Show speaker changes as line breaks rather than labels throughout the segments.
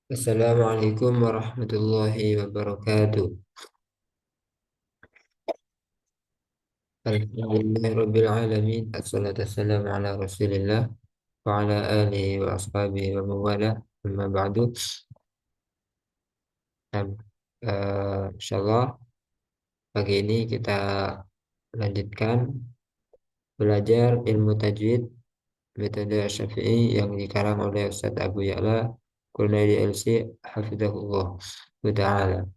Assalamualaikum warahmatullahi wabarakatuh. Alhamdulillahirabbil alamin. Assalatu wassalamu ala Rasulillah wa ala alihi wa ashabihi wa mawala. Amma ba'du. Nah, insyaallah pagi ini kita lanjutkan belajar ilmu tajwid metode Syafi'i yang dikarang oleh Ustaz Abu Ya'la Kunaidi LC hafizahullah wa ta'ala.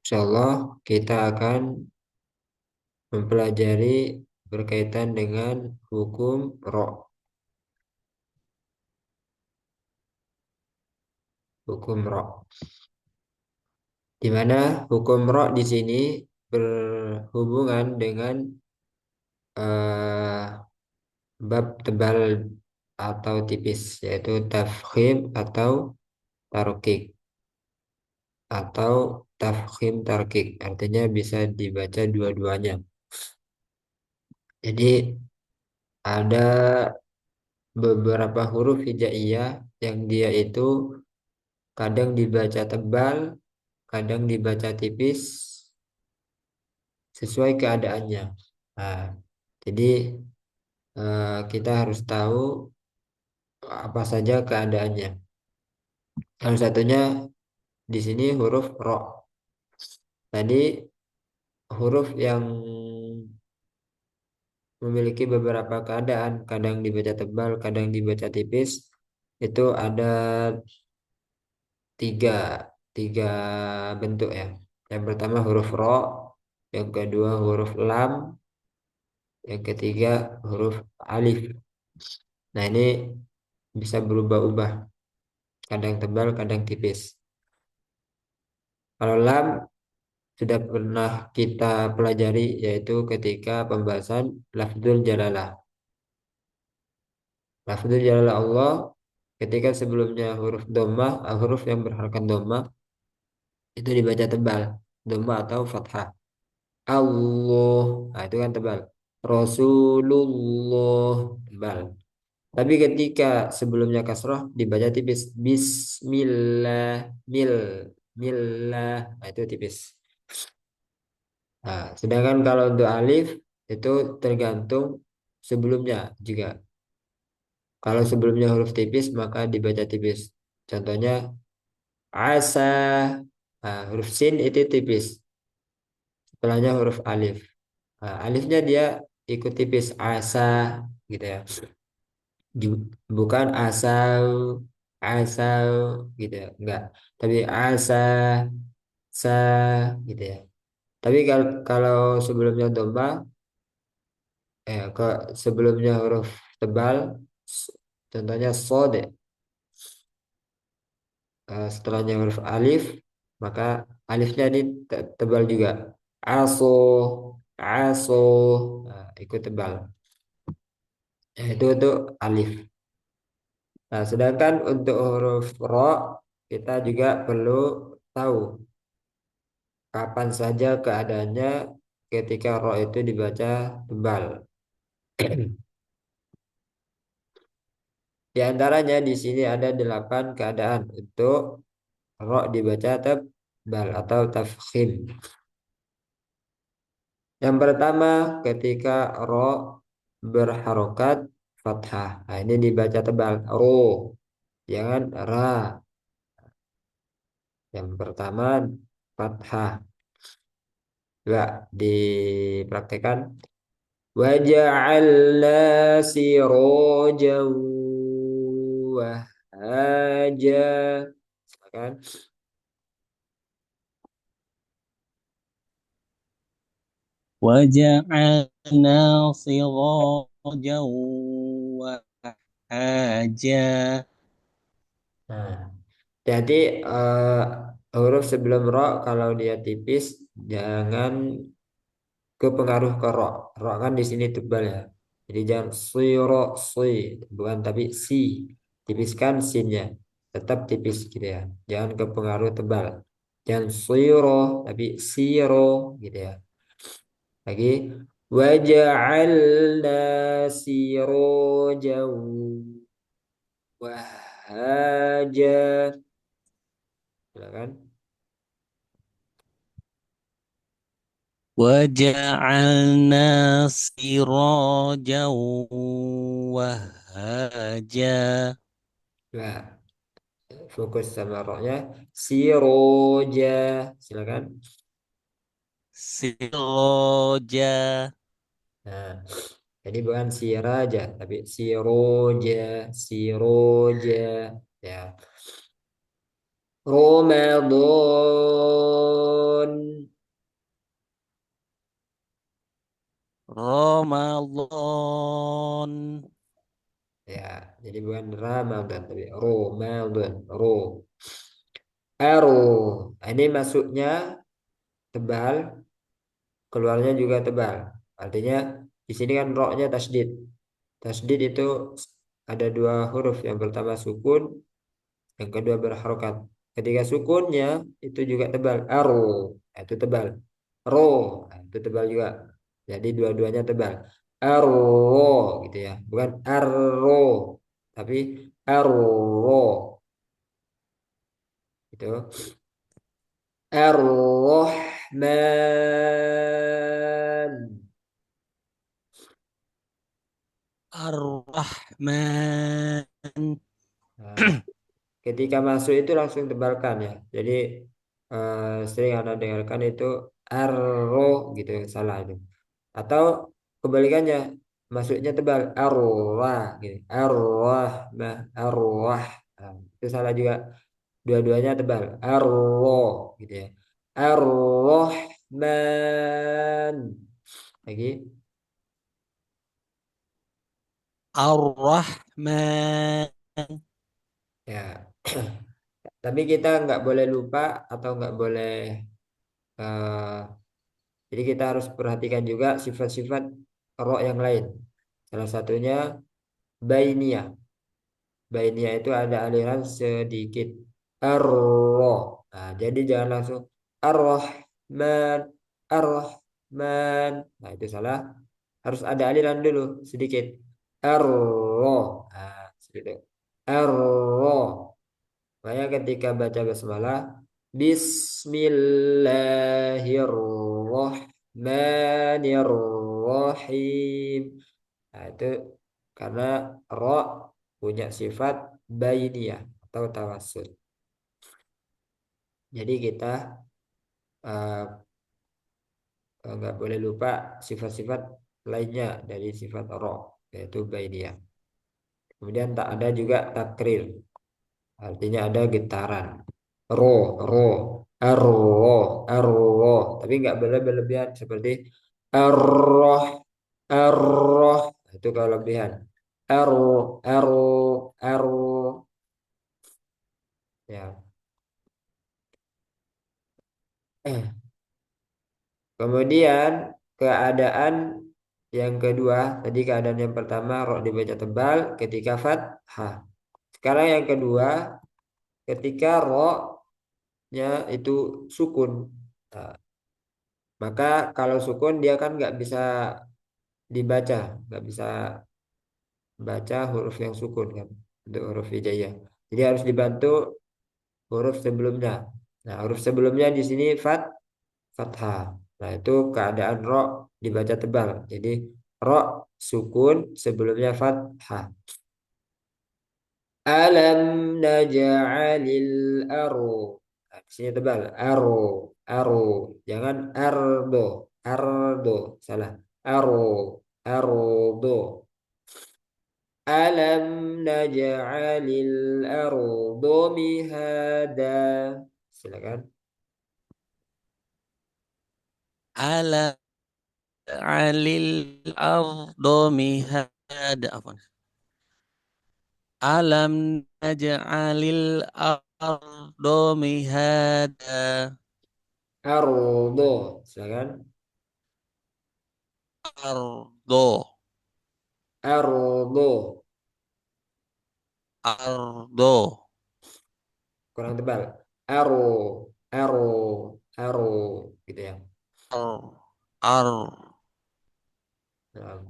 Insyaallah kita akan mempelajari berkaitan dengan hukum ro. Hukum ro. Di mana hukum ro di sini berhubungan dengan eh, bab tebal atau tipis, yaitu tafkhim atau tarkik atau tafkhim tarkik. Artinya bisa dibaca dua-duanya. Jadi ada beberapa huruf hijaiyah yang dia itu kadang dibaca tebal, kadang dibaca tipis sesuai keadaannya. Nah, jadi kita harus tahu apa saja keadaannya. Salah satunya di sini huruf ro. Tadi huruf yang memiliki beberapa keadaan, kadang dibaca tebal, kadang dibaca tipis, itu ada tiga, tiga bentuk ya. Yang pertama huruf ro, yang kedua huruf lam, yang ketiga huruf alif. Nah ini bisa berubah-ubah, kadang tebal, kadang tipis. Kalau lam sudah pernah kita pelajari, yaitu ketika pembahasan lafzul jalalah. Lafzul jalalah Allah ketika sebelumnya huruf dhammah, huruf yang berharakat dhammah itu dibaca tebal, dhammah atau fathah. Allah, nah itu kan tebal. Rasulullah tebal. Tapi ketika sebelumnya kasroh dibaca tipis. Bismillah, mil, millah, nah itu tipis. Nah, sedangkan kalau untuk alif itu tergantung sebelumnya juga. Kalau sebelumnya huruf tipis maka dibaca tipis. Contohnya asa, nah, huruf sin itu tipis. Setelahnya huruf alif. Nah, alifnya dia ikut tipis asa gitu ya. Bukan asal, asal gitu ya. Enggak. Tapi asa, sa gitu ya. Tapi kalau sebelumnya domba ke sebelumnya huruf tebal, s- contohnya sod, setelahnya huruf alif, maka alifnya ini tebal juga. Aso, aso, nah, ikut tebal. Itu alif. Nah, sedangkan untuk huruf ro kita juga perlu tahu kapan saja keadaannya ketika ro itu dibaca tebal. Di antaranya di sini ada 8 keadaan untuk ro dibaca tebal atau tafkhim. Yang pertama ketika ro berharokat fathah. Nah, ini dibaca tebal. Ro, jangan ra. Yang pertama fathah. Coba dipraktekkan. Waja'alna sirajan wahaja. Silakan.
وجعلنا سراجا وهاجا.
Nah, jadi huruf sebelum ro kalau dia tipis jangan kepengaruh ke ro. Ro kan di sini tebal ya. Jadi jangan siro si bukan tapi si. Tipiskan sinnya. Tetap tipis gitu ya. Jangan kepengaruh tebal. Jangan siro tapi siro gitu ya. Lagi waja'alna sirajan. Wahaja. Silakan.
وجعلنا سراجا وهاجا.
Nah, fokus sama roknya. Siroja. Silakan.
سراجا.
Nah, jadi bukan siraja, tapi siroja, siroja. Ya. Ramadan.
رمضان.
Ya, jadi bukan Ramadan, tapi Ramadan. Ro. Aro. Ini masuknya tebal, keluarnya juga tebal. Artinya di sini kan roknya tasdid. Tasdid itu ada dua huruf. Yang pertama sukun, yang kedua berharokat. Ketika sukunnya itu juga tebal. Aro, nah, itu tebal. Ro, nah, itu tebal juga. Jadi dua-duanya tebal. Aro, gitu ya. Bukan arro, tapi arro, gitu. Ar-Rahman.
الرحمن.
Nah, ketika masuk itu langsung tebalkan ya. Jadi sering Anda dengarkan itu arro gitu, salah itu. Atau kebalikannya, masuknya tebal arwah gitu. Arwah, nah, arwah. Nah, itu salah juga. Dua-duanya tebal. Arwah gitu ya. Ar-Rahman. Lagi.
الرحمن.
Ya. Tapi kita nggak boleh lupa atau nggak boleh eh, jadi kita harus perhatikan juga sifat-sifat ro yang lain. Salah satunya bainiyah. Bainiyah itu ada aliran sedikit. Ar-ro. Nah, jadi jangan langsung ar-Rahman, ar-Rahman. Nah, itu salah. Harus ada aliran dulu sedikit. Ar-ro. Nah, sedikit. Ar-ro. Makanya ketika baca basmalah, Bismillahirrahmanirrahim. Nah, itu karena ro punya sifat bainiyah atau tawassul. Jadi kita eh, nggak boleh lupa sifat-sifat lainnya dari sifat ro, yaitu bainiyah. Kemudian tak ada juga takrir. Artinya ada getaran. Ro, ro, arro, arro. Tapi nggak boleh berlebihan seperti arroh, arroh. Itu kalau lebihan. Arro, arro, arro. Ya. Kemudian keadaan yang kedua, tadi keadaan yang pertama ro dibaca tebal ketika fathah. Sekarang yang kedua, ketika ro-nya itu sukun. Nah, maka kalau sukun dia kan nggak bisa dibaca, nggak bisa baca huruf yang sukun kan untuk huruf hijaiyah. Jadi harus dibantu huruf sebelumnya. Nah, huruf sebelumnya di sini fathah. Nah, itu keadaan ro dibaca tebal. Jadi ro sukun sebelumnya fathah. Alam naj'alil aru. Nah, di sini tebal. Aru, aru. Jangan ardo, ardo. Salah. Aru, ardo. Alam naj'alil ardo mihada. Silakan.
على الأرض مهادا. عفوا. ألم نجعل الأرض مهادا.
Ardo. Silakan.
أرض.
Ardo.
أرض.
Kurang tebal. Aro, aro, aro. Gitu ya.
أر أر
Nah,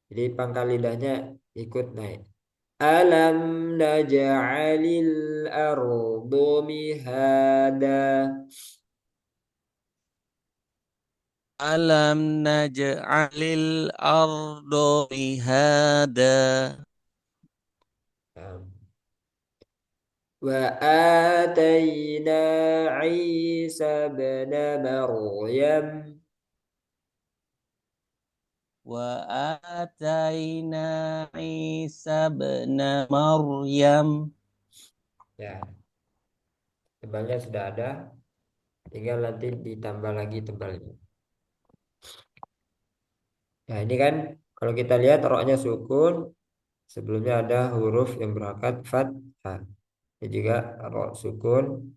jadi pangkal lidahnya ikut naik. Alam naj'alil ardu mihada.
Alam naj'alil ardo mihada.
Nah, wa atayna Isa ibn Maryam.
Wa atayna Isa bin Maryam.
Ya, tebalnya sudah ada, tinggal nanti ditambah lagi tebalnya. Nah, ini kan kalau kita lihat roknya sukun, sebelumnya ada huruf yang berharokat fathah. Ini juga rok sukun,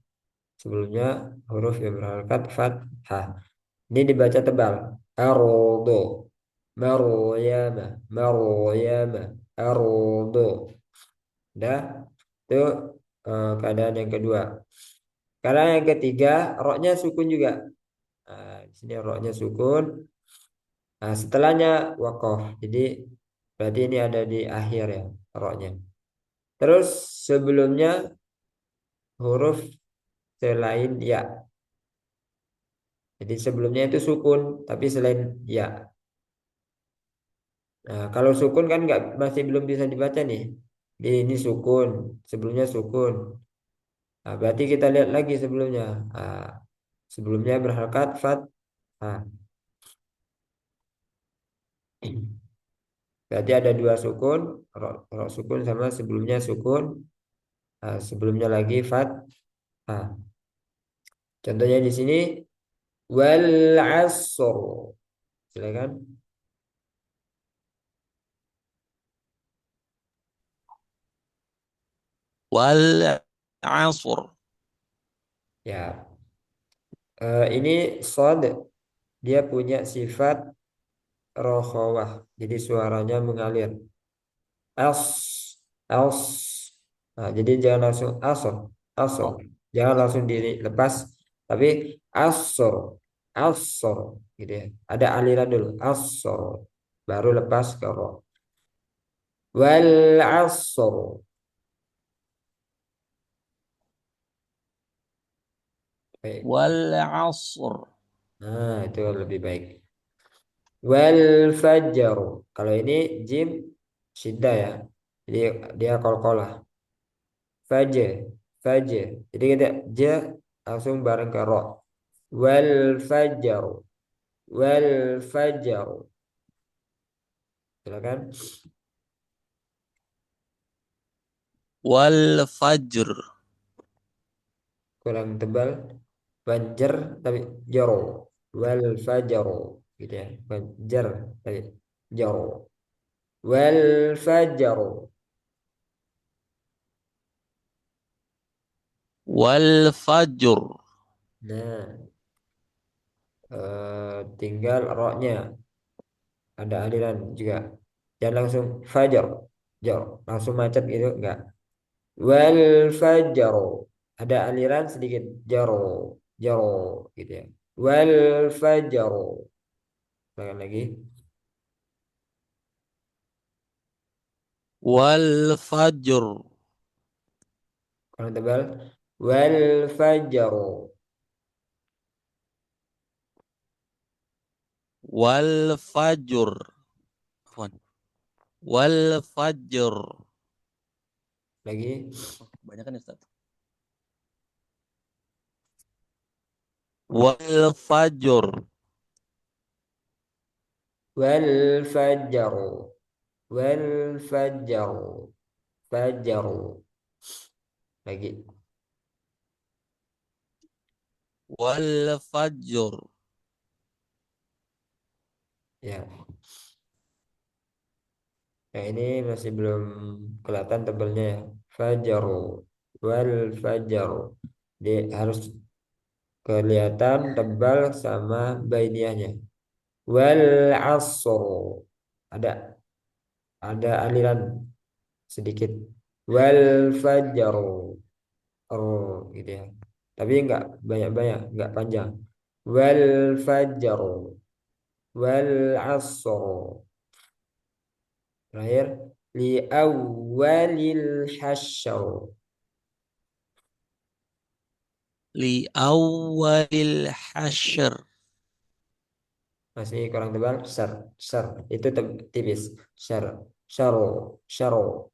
sebelumnya huruf yang berharokat fathah. Ini dibaca tebal. Ardo, Maryama, Maryama, Ardo. Dah, itu keadaan yang kedua. Keadaan yang ketiga, roknya sukun juga. Nah, di sini roknya sukun. Nah, setelahnya wakof. Jadi berarti ini ada di akhir ya roknya. Terus sebelumnya huruf selain ya. Jadi sebelumnya itu sukun, tapi selain ya. Nah, kalau sukun kan nggak masih belum bisa dibaca nih. Ini sukun, sebelumnya sukun. Nah, berarti kita lihat lagi sebelumnya. Nah, sebelumnya berharokat fathah. Berarti ada dua sukun, rok sukun sama sebelumnya sukun. Nah, sebelumnya lagi fathah. Contohnya di sini wal asr. Silakan.
Wal asr.
Ya, ini sod dia punya sifat rokhawah. Jadi suaranya mengalir. As, as. Nah, jadi jangan langsung asor, asor.
Oh.
Jangan langsung dilepas, tapi asor, asor, gitu ya. Ada aliran dulu, asor, baru lepas ke roh. Wal asr. Baik.
Wal asr.
Nah, itu lebih baik. Wal fajar. Kalau ini jim syiddah ya. Jadi dia qalqalah. Fajr, fajr. Jadi kita ja langsung bareng ke ro. Wal fajar, wal fajar. Silakan.
Wal fajr.
Kurang tebal. Fajar tapi jaro. Wal fajar gitu ya. Fajar tapi jaro. Wal fajar.
Wal fajr.
Nah, tinggal roknya ada aliran juga. Jangan langsung fajar, jaro, langsung macet gitu enggak. Wal fajar ada aliran sedikit jaro, jaro gitu ya. Wal fajar. Ulangan lagi.
Wal fajr.
Kurang tebal. Wal fajar.
Wal fajr. Afwan. Wal fajr.
Lagi.
Oh, banyak kan Ustaz? Wal fajr.
Wal fajar. Wal fajar. Fajar. Lagi.
Wal fajr.
Ya. Yang ini masih belum kelihatan tebalnya ya. Fajaru. Wal fajaru. Dia harus kelihatan tebal sama bainiahnya. Wal asr. Ada aliran sedikit. Wal fajaru. Oh, gitu ya. Tapi enggak banyak-banyak, enggak panjang. Wal fajaru. Wal asr. Terakhir li awwalil hasyr.
Li awalil hasyr.
Masih kurang tebal. Ser, ser. Itu tipis. Ser, syaro, syaro.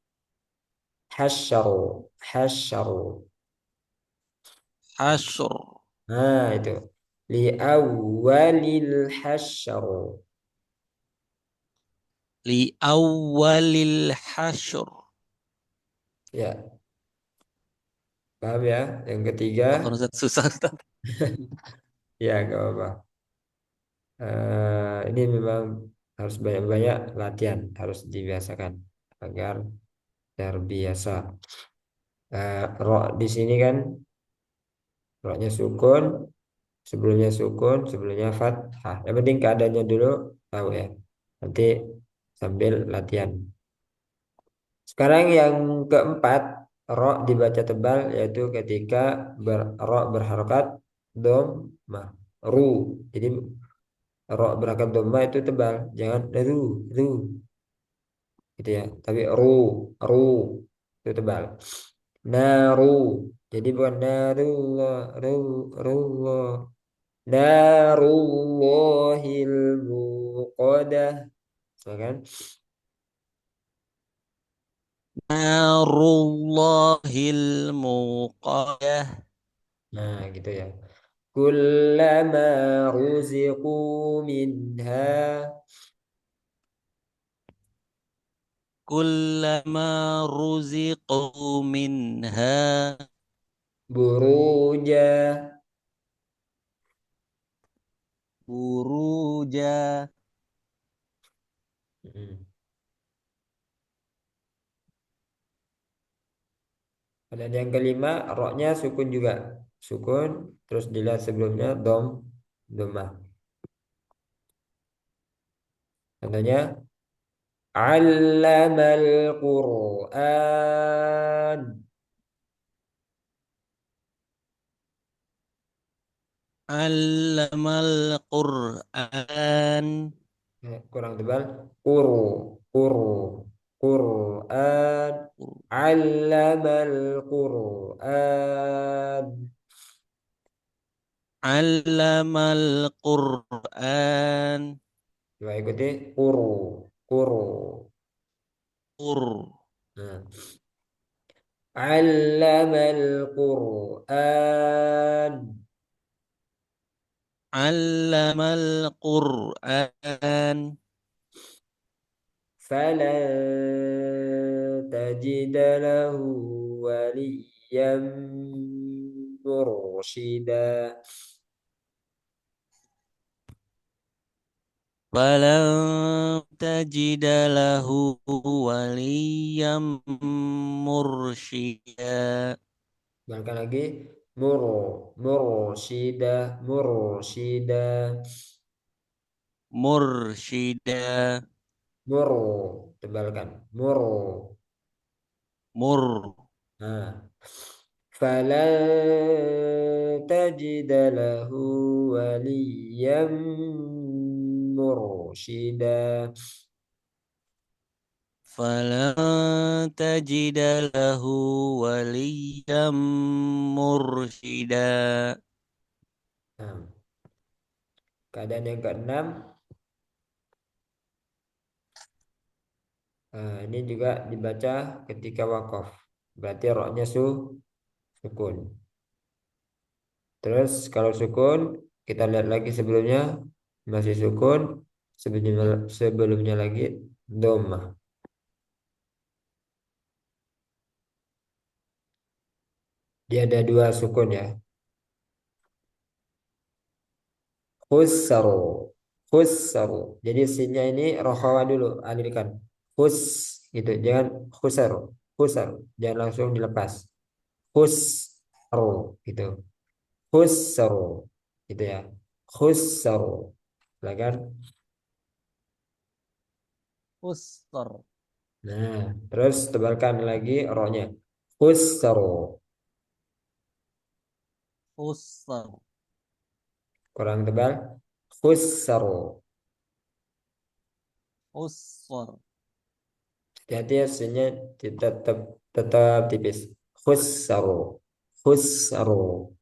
Hasyaru, hasyaru.
Hasyr.
Nah, itu. Li awwalil hasyaru.
Li awalil hasyr.
Ya, paham ya? Yang ketiga,
Apa kan Ustaz? Susah Ustaz.
ya gak apa-apa. Ini memang harus banyak-banyak latihan, harus dibiasakan agar terbiasa. Ro di sini kan, roknya sukun, sebelumnya fathah. Yang penting keadaannya dulu tahu ya. Nanti sambil latihan. Sekarang yang keempat, ro dibaca tebal yaitu ketika ro berharokat dhammah, ru. Jadi ro berharokat dhammah itu tebal, jangan ru gitu ya. Tapi ru itu tebal. Naru. Jadi bukan narullah, rullah. Narullahil muqadah. Kan?
Narullahil muqadah.
Nah, gitu ya. Kullama ruziqu minha
Kullama ruziqu minha
buruja.
buruja.
Hmm. Dan yang kelima, roknya sukun juga. Sukun, terus dilihat sebelumnya domah. Contohnya, Allamal Qur'an.
Allamal Qur'an.
Kurang tebal. Quru, quru, Qur'an. Allamal Qur'an.
Allamal Qur'an.
Coba ikuti. Quru, quru.
Qur.
Nah. Allamal Qur'an.
Allamal Qur'an.
فلن تجد له وليا مرشدا.
Falam tajida lahu waliyam mursyida.
Bahkan lagi mursyida, mursyida,
Mursyida.
muru, tebalkan, muru.
Mur.
Nah, falan tajida lahu waliyan mursyida.
Falan tajida lahu waliyam mursyida.
Nah, keadaan yang keenam, ini juga dibaca ketika wakaf. Berarti roknya sukun. Terus kalau sukun, kita lihat lagi sebelumnya masih sukun, sebelumnya lagi domah. Dia ada dua sukun ya. Khussaru, khussaru. Jadi sinnya ini rohawa dulu, alirkan. Khus gitu, jangan khussaru, khussaru. Jangan langsung dilepas. Khussaru gitu. Khussaru gitu ya. Khussaru. Silakan.
Ustar.
Nah, terus tebalkan lagi rohnya. Khussaru.
Ustar.
Kurang tebal. Khussaru.
Ustar.
Hati-hati ya, sinnya tetap tetap tipis. Khussaru. Khussaru.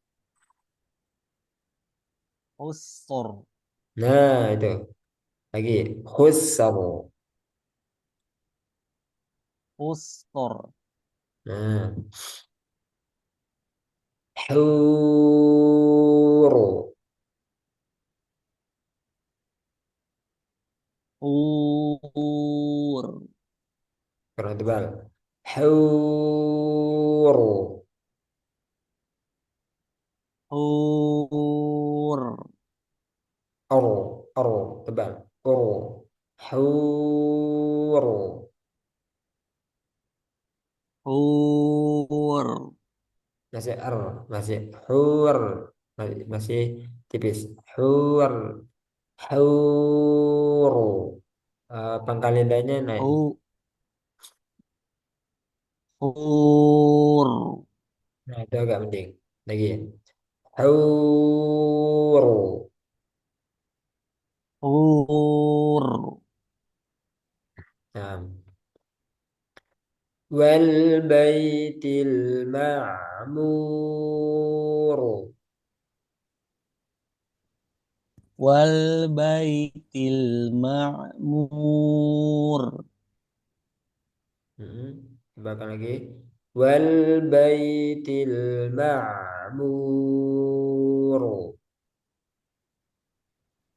Usur.
Nah, itu. Lagi. Khussaru.
Usur.
Nah. Huru.
Ur.
Kurang tebal. Huru.
Ur.
Uru. Uru. Tebal. Uru. Huru.
Ur.
Masih R. Masih hur. Masih tipis. Hur. Huru. Pangkal lidahnya naik.
Hu. Ur.
Nah, itu agak mending. Lagi. Huru.
Ur.
Nah. Wal baitil ma'mur.
Wal baitil ma'mur.
Bahkan lagi. Wal baitil ma'mur.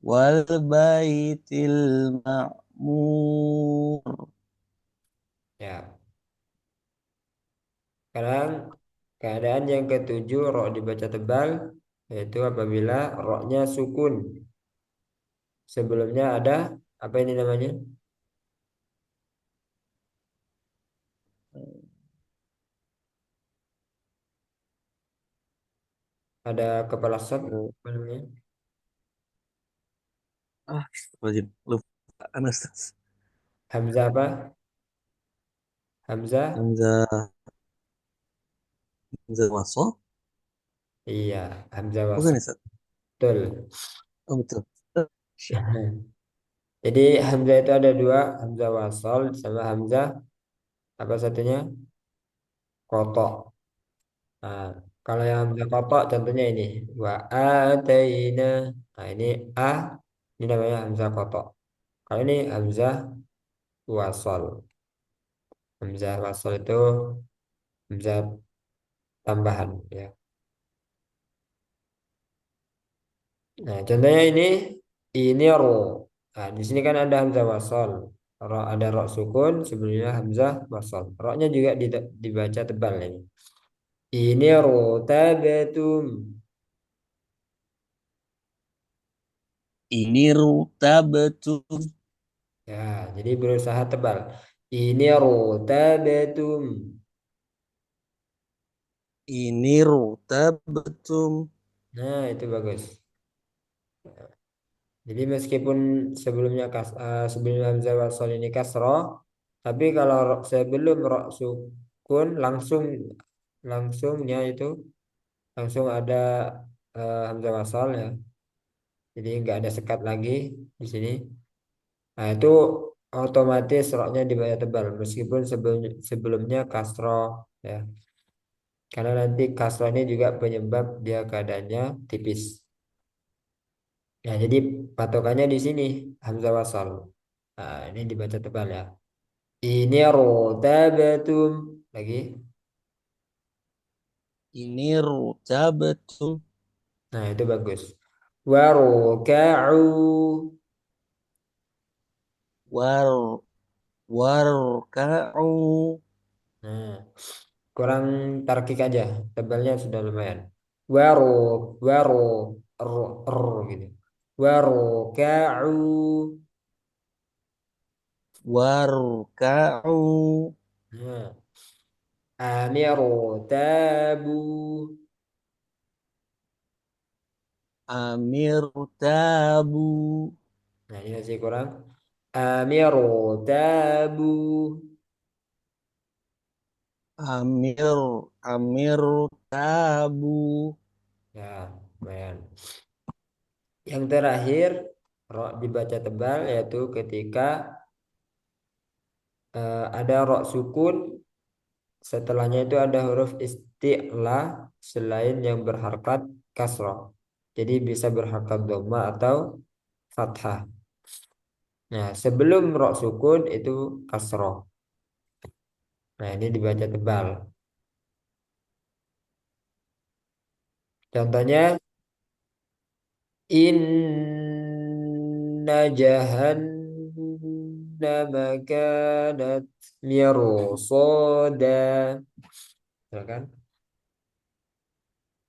Wal baitil ma'mur.
Ya. Sekarang keadaan yang ketujuh ro dibaca tebal yaitu apabila roknya sukun. Sebelumnya ada apa ini namanya? Ada kepala sat apa namanya?
Ah, wajib lupa Anastas.
Hamzah apa? Hamzah?
Hamzah Hamzah Wasol?
Iya, Hamzah
Bukan
wasl.
ya, Sat?
Betul.
Oh, betul. Syah.
Jadi Hamzah itu ada dua, Hamzah wasal sama Hamzah apa satunya? Kotok. Nah, kalau yang Hamzah kotok contohnya ini wa ataina. Nah, ini a ini namanya Hamzah kotok. Kalau ini Hamzah wasal. Hamzah wasal itu Hamzah tambahan ya. Nah, contohnya ini ro. Nah, di sini kan ada Hamzah wasal. Ro ada ro sukun sebelumnya Hamzah wasal. Ro-nya juga dibaca tebal ini. Ini rotabatum.
Ini ruta betul.
Ya, jadi berusaha tebal. Ini rotabatum.
Ini ruta betul.
Nah, itu bagus. Jadi meskipun sebelum hamzah wasal ini kasroh, tapi kalau sebelum ro sukun langsungnya itu langsung ada hamzah wasal ya. Jadi nggak ada sekat lagi di sini. Nah, itu otomatis roknya dibaca tebal meskipun sebelumnya kasroh ya. Karena nanti kasroh ini juga penyebab dia keadaannya tipis. Ya, jadi patokannya di sini hamzah wasal. Nah, ini dibaca tebal ya. Ini rotabatum lagi.
Ini ruta betul.
Nah, itu bagus. Waroka'u.
War warka'u.
Nah, kurang tarkik aja. Tebalnya sudah lumayan. Waro, waro, gitu. Waroka'u.
Warka'u.
Nah, amiru tabu.
Amir tabu.
Nah, ini masih kurang. Amiru tabu.
Amir Amir tabu.
Ya, lumayan. Yang terakhir, ro dibaca tebal yaitu ketika ada ro sukun, setelahnya itu ada huruf isti'la selain yang berharkat kasroh. Jadi bisa berharkat dhamma atau fathah. Nah, sebelum ro sukun itu kasroh. Nah, ini dibaca tebal. Contohnya inna jahannama kanat mirsada. Ya kan?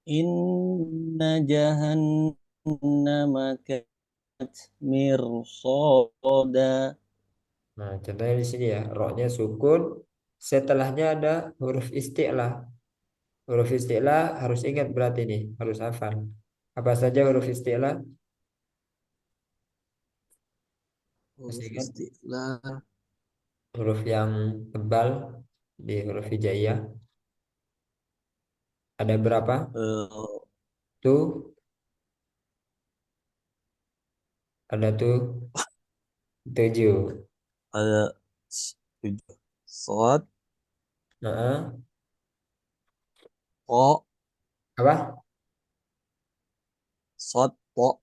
Inna jahannama kanat mirsada.
Nah, contohnya di sini ya, roknya sukun, setelahnya ada huruf isti'lah. Huruf isti'lah harus ingat berarti nih, harus hafal. Apa saja huruf isti'lah? Masih
Huruf
ingat?
istilah.
Huruf yang tebal di huruf hijaiyah. Ada berapa?
eh,
Tuh, ada tuh 7.
ada tujuh. Sod,
Nah,
po,
apa?
sod, po,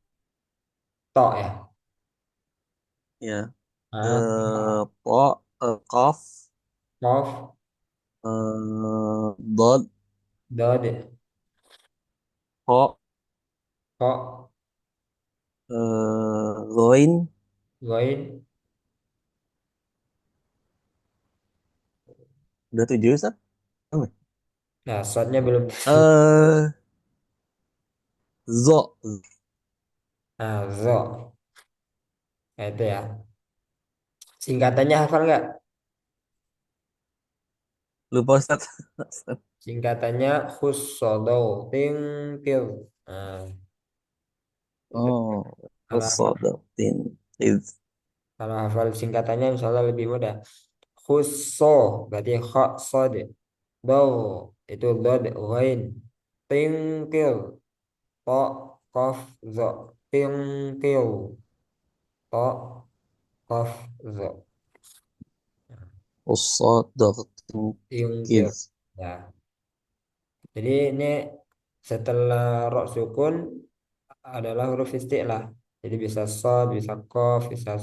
Tok ya.
ya.
Nah,
Po, kof,
Qaf,
dod,
Dod,
po,
Kok,
loin.
Goin.
Udah tujuh, Ustaz? Oh,
Nah, shotnya belum.
eh zo.
Nah, Zo. Nah, itu ya. Singkatannya hafal nggak?
Lupa, Ustaz.
Singkatannya khusodow tingkil. Nah, itu.
Oh,
Kalau hafal,
sodatin. Iz.
kalau hafal singkatannya insya Allah lebih mudah. Khuso berarti kha sod. Dow itu dod ghain. Tingkil to kof zo. Tingkil to kof zo.
Sodatin.
Tingkil.
Iz.
Ya. Jadi ini setelah rok sukun adalah huruf isti'lah. Jadi bisa sod, bisa kof, bisa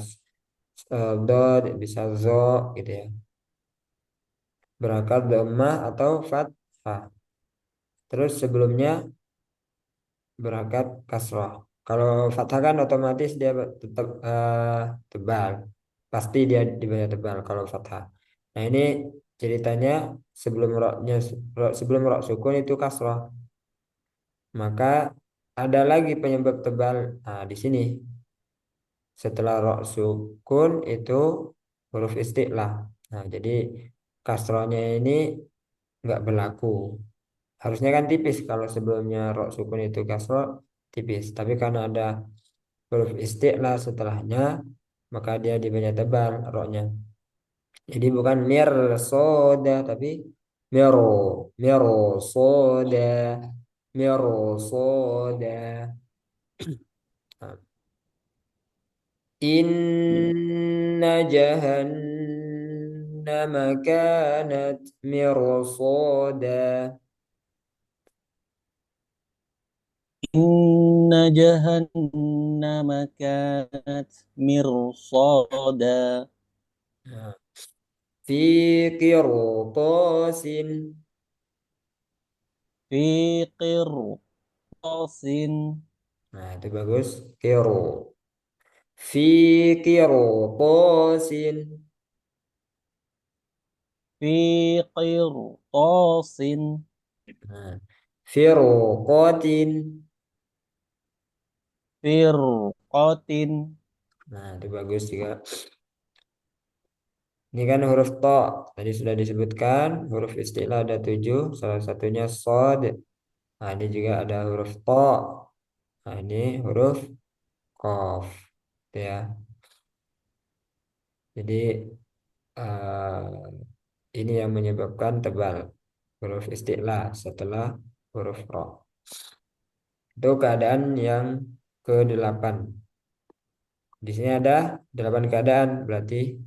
dod, bisa zo gitu ya. Berangkat dhammah atau fathah. Terus sebelumnya berangkat kasrah. Kalau fathah kan otomatis dia tetap tebal. Pasti dia dibaca tebal kalau fathah. Nah, ini ceritanya sebelum roknya sebelum rok sukun itu kasrah. Maka ada lagi penyebab tebal. Nah, di sini setelah rok sukun itu huruf isti'lah. Nah, jadi kasrohnya ini nggak berlaku. Harusnya kan tipis kalau sebelumnya rok sukun itu kasroh tipis. Tapi karena ada huruf isti'lah setelahnya, maka dia dibaca tebal roknya. Jadi bukan mir soda tapi miro, miro soda, miro soda. Nah, inna jahannama kanat mirsada.
Inna jahannama kanat mirsada.
Nah, fi qirtasin.
Fi qirtasin.
Nah, itu bagus. Qiro. Fi qirtasin.
Fi qirtasin.
Nah, fi ruqatin.
Firqatin.
Nah, itu bagus juga. Ini kan huruf to. Tadi sudah disebutkan huruf istilah ada 7. Salah satunya sod. Nah, ini juga ada huruf to. Nah, ini huruf kof. Gitu ya. Jadi ini yang menyebabkan tebal huruf istilah setelah huruf ro. Itu keadaan yang ke-8. Di sini ada 8 keadaan, berarti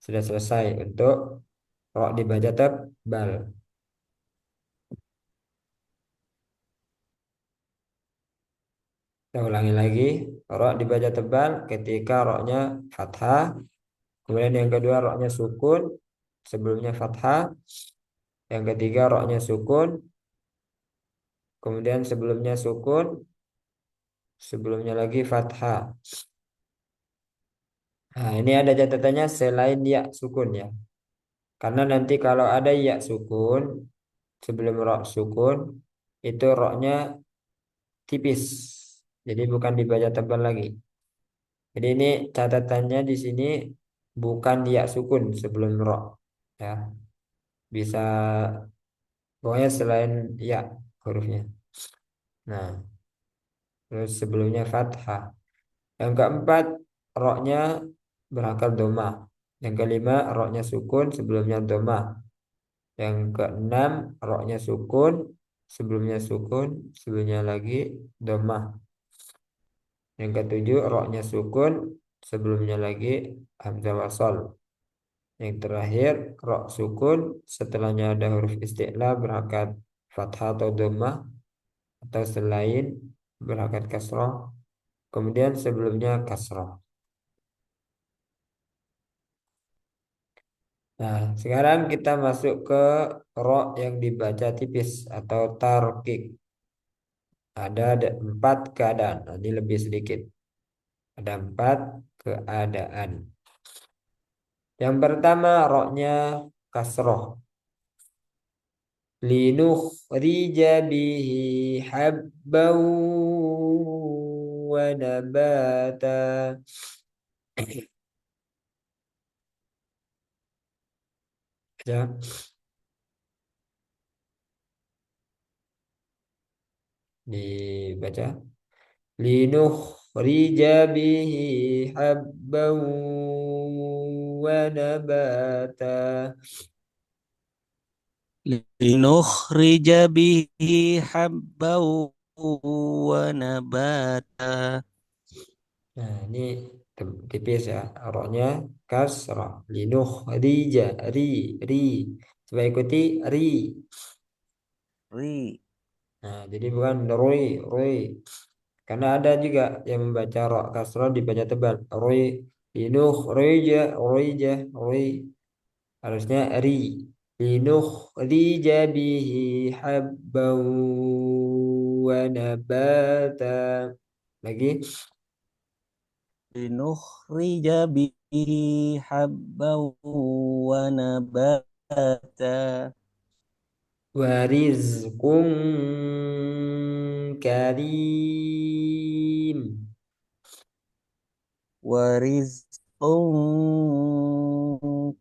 Sudah selesai untuk ro dibaca tebal. Kita ulangi lagi. Ro dibaca tebal ketika roknya fathah. Kemudian yang kedua roknya sukun. Sebelumnya fathah. Yang ketiga roknya sukun. Kemudian sebelumnya sukun. Sebelumnya lagi fathah. Nah, ini ada catatannya selain ya sukun ya. Karena nanti kalau ada ya sukun sebelum rok sukun itu roknya tipis. Jadi bukan dibaca tebal lagi. Jadi ini catatannya di sini bukan ya sukun sebelum rok ya. Bisa pokoknya selain ya hurufnya. Nah, terus sebelumnya fathah. Yang keempat roknya berakar domah. Yang kelima roknya sukun sebelumnya domah. Yang keenam roknya sukun sebelumnya lagi domah. Yang ketujuh roknya sukun sebelumnya lagi hamzah wasol. Yang terakhir rok sukun setelahnya ada huruf isti'la berangkat fathah atau dhammah atau selain berangkat kasroh. Kemudian sebelumnya kasroh. Nah, sekarang kita masuk ke rok yang dibaca tipis atau tarkik. Ada empat keadaan. Nah, ini lebih sedikit. Ada empat keadaan. Yang pertama roknya kasroh. Linukhrija bihi habban wa nabata. Ya, dibaca. Linukhrija bihi habban wa nabata.
linukhrija bihi habban wa nabata.
Nah, ini tipis ya. Roknya kasrah. Linukhrija ri. Coba ikuti ri.
Ri.
Nah, jadi bukan roi. Karena ada juga yang membaca ro kasroh dibaca tebal. Roi, linuh, roi. Harusnya ri. Linuh, rija bihi habban wa nabata. Lagi.
Linukhrija bihi habban wa nabata.
Warizqun karim.
Warizqun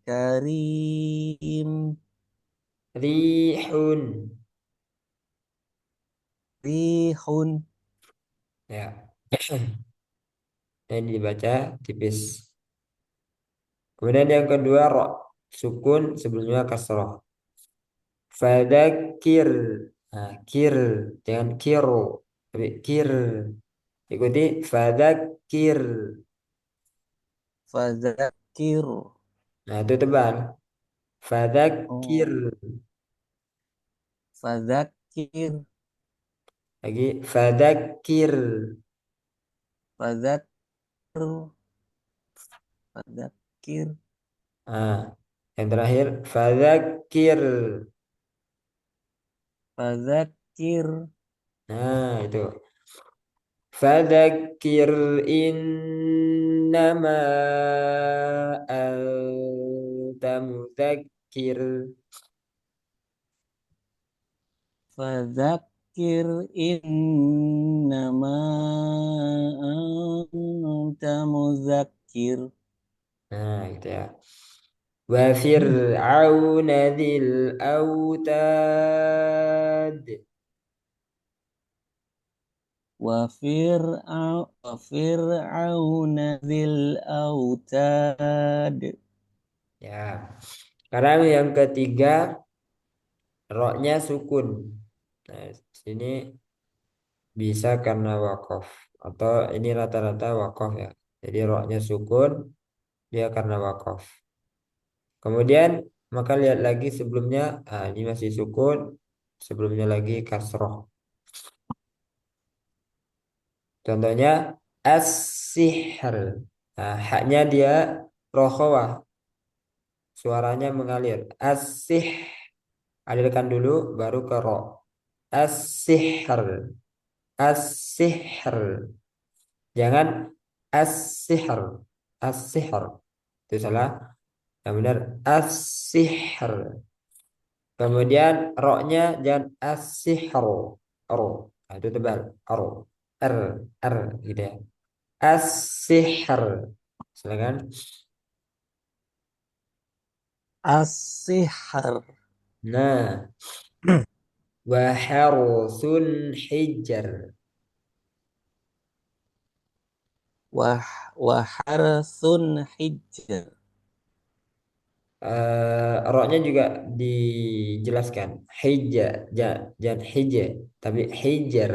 karim.
Rihun.
Rihun.
Ya. Ini dibaca tipis. Kemudian yang kedua ro sukun sebelumnya kasroh. Fadzakir. Nah, kir jangan kiro tapi kir. Ikuti fadzakir.
Fadzakir.
Nah, itu tebal. Fadzakir.
Oh, fadzakir.
Lagi fadzakir.
Fadzakir. Fadzakir.
Nah, yang terakhir fadzakir.
Fadzakir.
Nah, itu. Fadzakir innama anta mudzakir.
Fadzakir innama anta mudzakir.
Nah, gitu ya. Wa fir'auna dzil autad.
Wa fir'auna dzil autad.
Ya. Sekarang yang ketiga, roknya sukun. Nah, sini bisa karena wakof atau ini rata-rata wakof ya. Jadi roknya sukun, dia karena wakof. Kemudian maka lihat lagi sebelumnya, ini masih sukun, sebelumnya lagi kasroh. Contohnya as-sihr. Nah, haknya dia rokhawah, suaranya mengalir. As-sih, alirkan dulu baru ke ro. As-sihr, as-sihr. Jangan as-sihr, as-sihr. Itu salah. Yang benar as-sihr. Kemudian roknya jangan as-sihru. Ro. Nah, itu tebal. Ro. R. R gitu ya. As-sihr. Silakan.
As-sihr.
Nah, wa harusun hijr.
Wah Waharsun hijr.
Roknya juga dijelaskan. Hijr. Jangan hijr. Tapi hijr.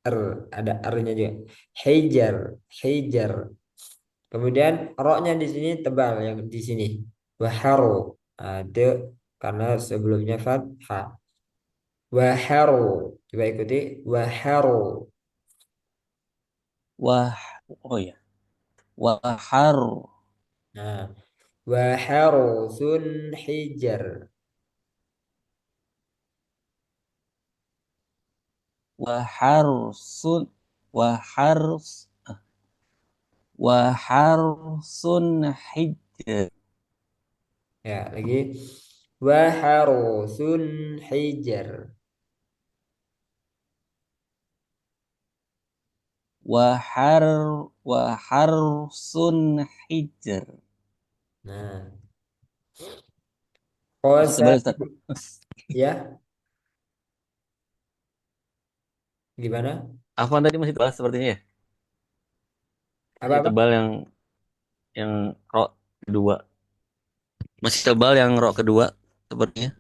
R. Ada R-nya juga. Hijr. Hijr. Kemudian roknya di sini tebal yang di sini. Waharu. Ada karena sebelumnya fathah. Waharu. Coba ikuti. Waharu.
Wah, oh ya. Wahar,
Nah, waharusun hijr.
waharsun, wahars, waharsun hijr.
Ya, lagi. Waharusun hijr.
Wahar, waharsun hijr.
Nah,
Masih
kosa
tebal Ustaz.
ya, gimana?
Afwan tadi masih tebal sepertinya ya. Masih
Apa-apa?
tebal yang ro kedua. Masih tebal yang ro kedua sepertinya.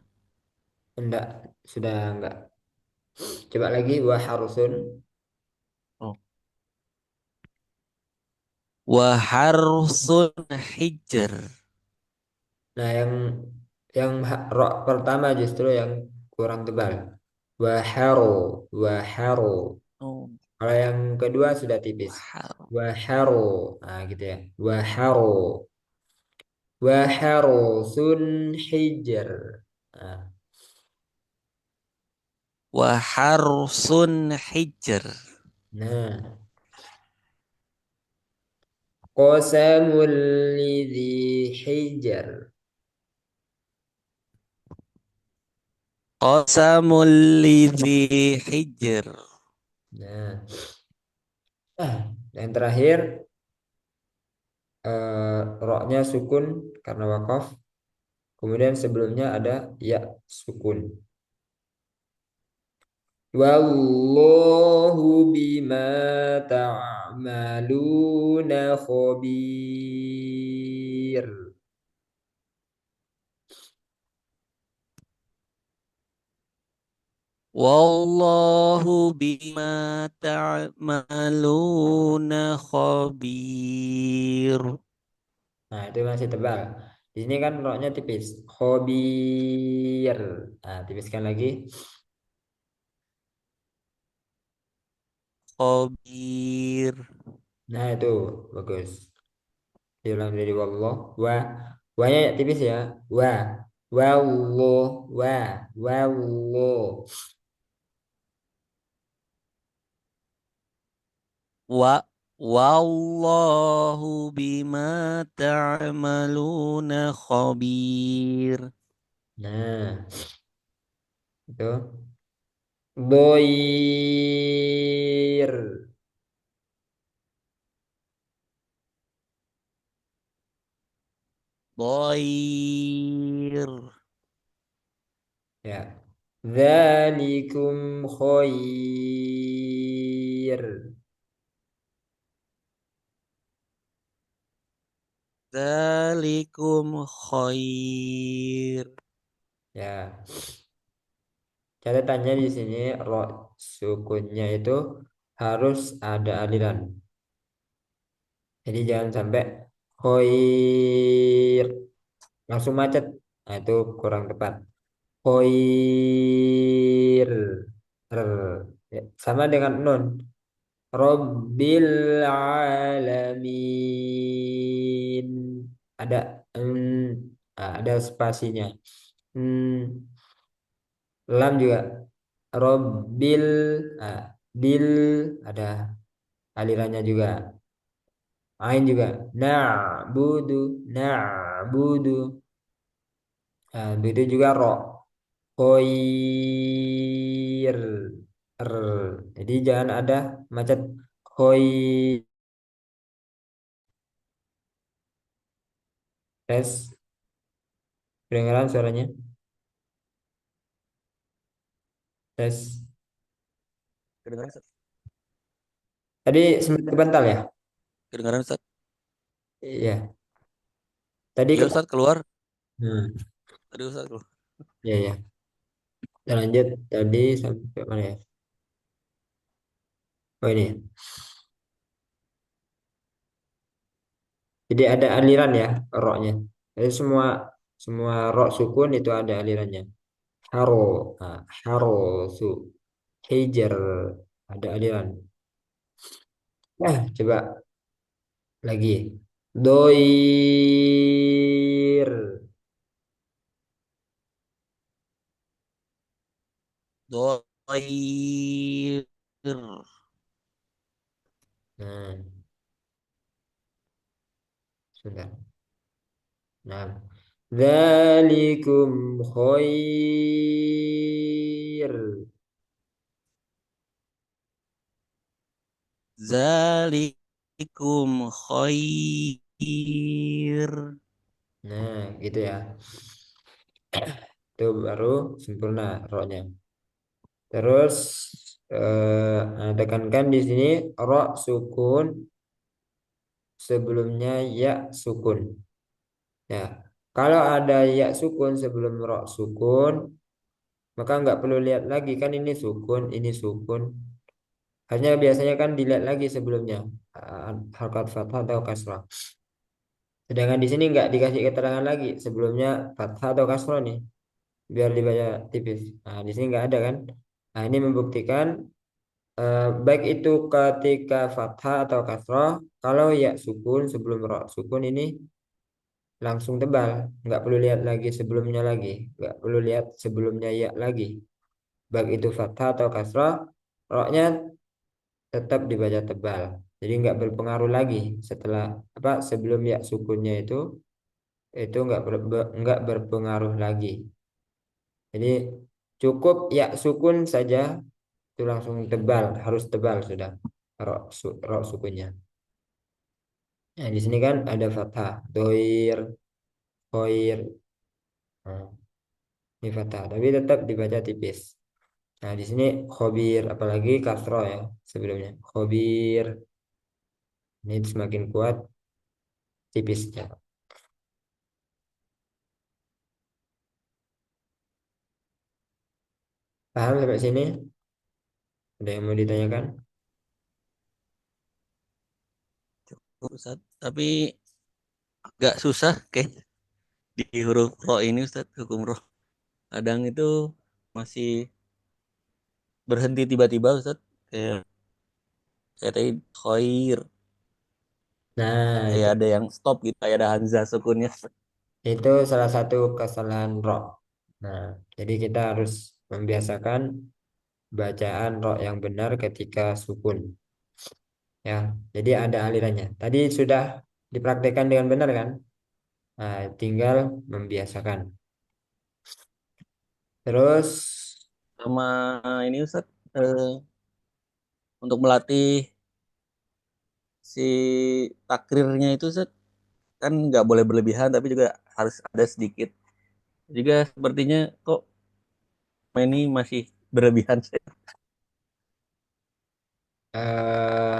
Enggak, sudah enggak. Coba lagi waharusun.
Oh. Waharsun hijr.
Nah, yang ro pertama justru yang kurang tebal. Waharu, waharu.
Oh,
Kalau yang kedua sudah tipis.
wahar.
Waharu. Nah, gitu ya. Waharu. Waharusun hijr. Nah,
Waharsun hijr.
nah. Qasamul lidhi hijr.
Qasamul lidhi hijr.
Nah, yang terakhir roknya sukun karena wakaf. Kemudian sebelumnya ada ya sukun. Wallahu bima ta'maluna khabir.
Wallahu bima ta'maluna khabir.
Nah, itu masih tebal. Di sini kan roknya tipis. Khabir. Nah, tipiskan lagi.
Khabir.
Nah, itu bagus. Diulang dari wallah wa wa-nya tipis ya. Wa wallah wa wallah.
Wa wallahu bima ta'maluna khabir.
Nah, itu doir.
Dhair.
Ya. Dzalikum khair.
Dzalikum khair.
Ya. Catatannya di sini ro sukunnya itu harus ada aliran. Jadi jangan sampai khair. langsung macet. Nah, itu kurang tepat. Khair. Ya, sama dengan nun. Rabbil alamin. Ada ada spasinya. Hmm, lam juga. Rabbil ah, bil ada alirannya juga. Ain juga. Na'budu, na'budu. Nah, begitu juga ro. Khair. Er. Jadi jangan ada macet. Khair. Tes. Kedengaran suaranya? Tes.
Kedengaran Ustaz?
Tadi sempat kebental ya?
Kedengaran Ustaz?
Iya. Tadi
Iya Ustaz keluar.
Hmm.
Tadi Ustaz keluar.
Iya, ya. Kita lanjut tadi sampai mana ya? Oh ini. Jadi ada aliran ya roknya. Jadi semua semua rok sukun itu ada alirannya. Haro, nah, haro, su, hijar, ada aliran. Coba lagi. Doir.
Doir.
Nah, sudah. Nah, dzalikum khair.
Zalikum khair.
Nah, gitu ya. Itu baru sempurna roknya. Terus tekankan di sini ro sukun sebelumnya ya sukun. Ya, kalau ada ya sukun sebelum ro sukun, maka nggak perlu lihat lagi kan ini sukun, ini sukun. Hanya biasanya kan dilihat lagi sebelumnya harkat fathah atau kasrah. Sedangkan di sini nggak dikasih keterangan lagi sebelumnya fathah atau kasrah nih, biar dibaca tipis. Nah, di sini nggak ada kan? Nah, ini membuktikan baik itu ketika fathah atau kasroh, kalau ya sukun sebelum ro sukun ini langsung tebal, nggak perlu lihat lagi sebelumnya lagi, nggak perlu lihat sebelumnya ya lagi. Baik itu fathah atau kasroh, roknya tetap dibaca tebal. Jadi nggak berpengaruh lagi setelah apa sebelum ya sukunnya itu nggak berpengaruh lagi. Jadi cukup ya sukun saja itu langsung tebal, harus tebal sudah ro sukunnya. Nah, di sini kan ada fathah, doir, koir. Nah, ini fathah, tapi tetap dibaca tipis. Nah, di sini khobir, apalagi kasro ya sebelumnya. Khobir, ini semakin kuat tipisnya. Paham sampai sini? Ada yang mau ditanyakan?
Ustaz. Tapi agak susah kayak di huruf ro ini Ustaz, hukum roh. Kadang itu masih berhenti tiba-tiba Ustaz. Kayak saya tadi khair.
Nah,
Kayak ada yang stop gitu. Kayak ada hamzah sukunnya.
itu salah satu kesalahan ro. Nah, jadi kita harus membiasakan bacaan ro yang benar ketika sukun. Ya, jadi ada alirannya. Tadi sudah dipraktekkan dengan benar kan? Nah, tinggal membiasakan. Terus
Sama ini Ustaz. Untuk melatih si takrirnya itu Ustaz, kan nggak boleh berlebihan tapi juga harus ada sedikit. Juga sepertinya kok ini masih berlebihan.
eh,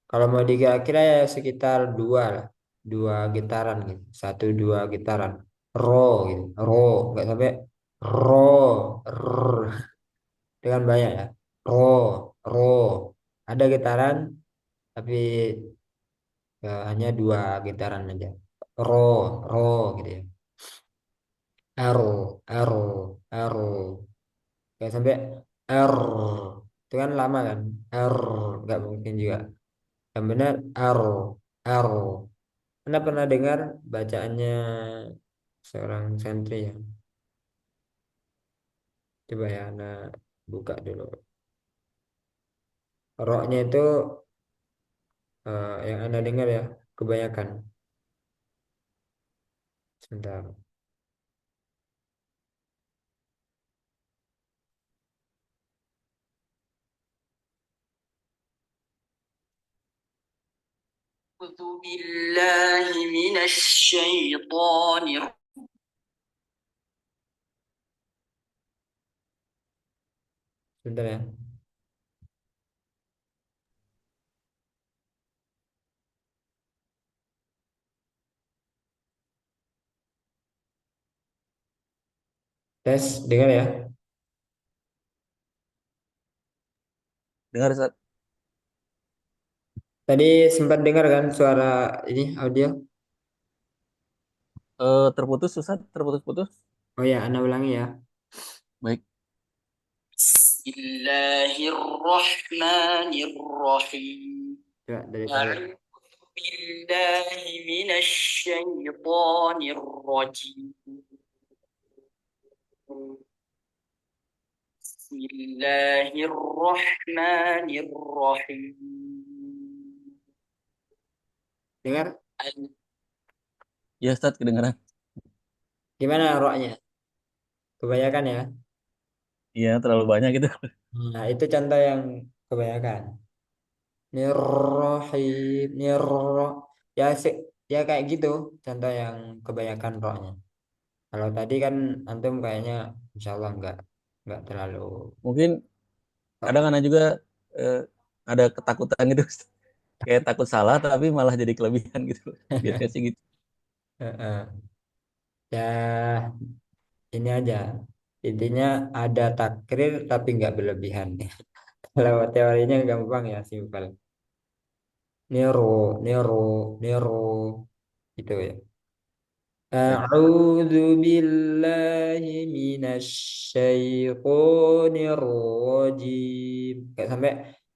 kalau mau dikira-kira ya sekitar dua lah, dua gitaran gitu, satu dua gitaran, ro gitu, ro, nggak sampai ro, r, dengan banyak ya, ro, ro, ada gitaran tapi hanya dua gitaran aja, ro, ro gitu ya. arrow. Kayak sampai R. Itu kan lama kan? R. Nggak mungkin juga. Yang benar arrow. Anda pernah dengar bacaannya seorang santri ya? Coba ya, Anda buka dulu. Roknya itu yang Anda dengar ya, kebanyakan. Sebentar. أعوذ بالله من الشيطان Sebentar ya. Tes, dengar ya.
Dengar Ustaz?
Tadi sempat dengar kan suara ini audio?
Terputus Ustaz, terputus-putus.
Oh ya, Anda ulangi ya.
Baik.
Bismillahirrahmanirrahim. Coba dari awal. أعوذ بالله من الشيطان الرجيم. بسم الله الرحمن الرحيم. Dengar?
Ya Ustaz, kedengaran.
Gimana roknya? Kebanyakan ya?
Iya, terlalu banyak gitu.
Nah, itu contoh yang kebanyakan. Nirrohim, ya sih, ya kayak gitu. Contoh yang kebanyakan roknya. Kalau tadi kan antum kayaknya, insya Allah nggak terlalu.
Mungkin kadang anak juga eh, ada ketakutan gitu. Ustaz. Kayak takut salah tapi malah jadi kelebihan gitu. Biasanya sih gitu.
Heeh. Ya ini aja. Intinya ada takrir tapi nggak berlebihan. Kalau teorinya gampang ya, simpel. Nero, Nero, Nero. Itu ya.
Baik.
أعوذ بالله من الشيطان الرجيم. Kayak sampai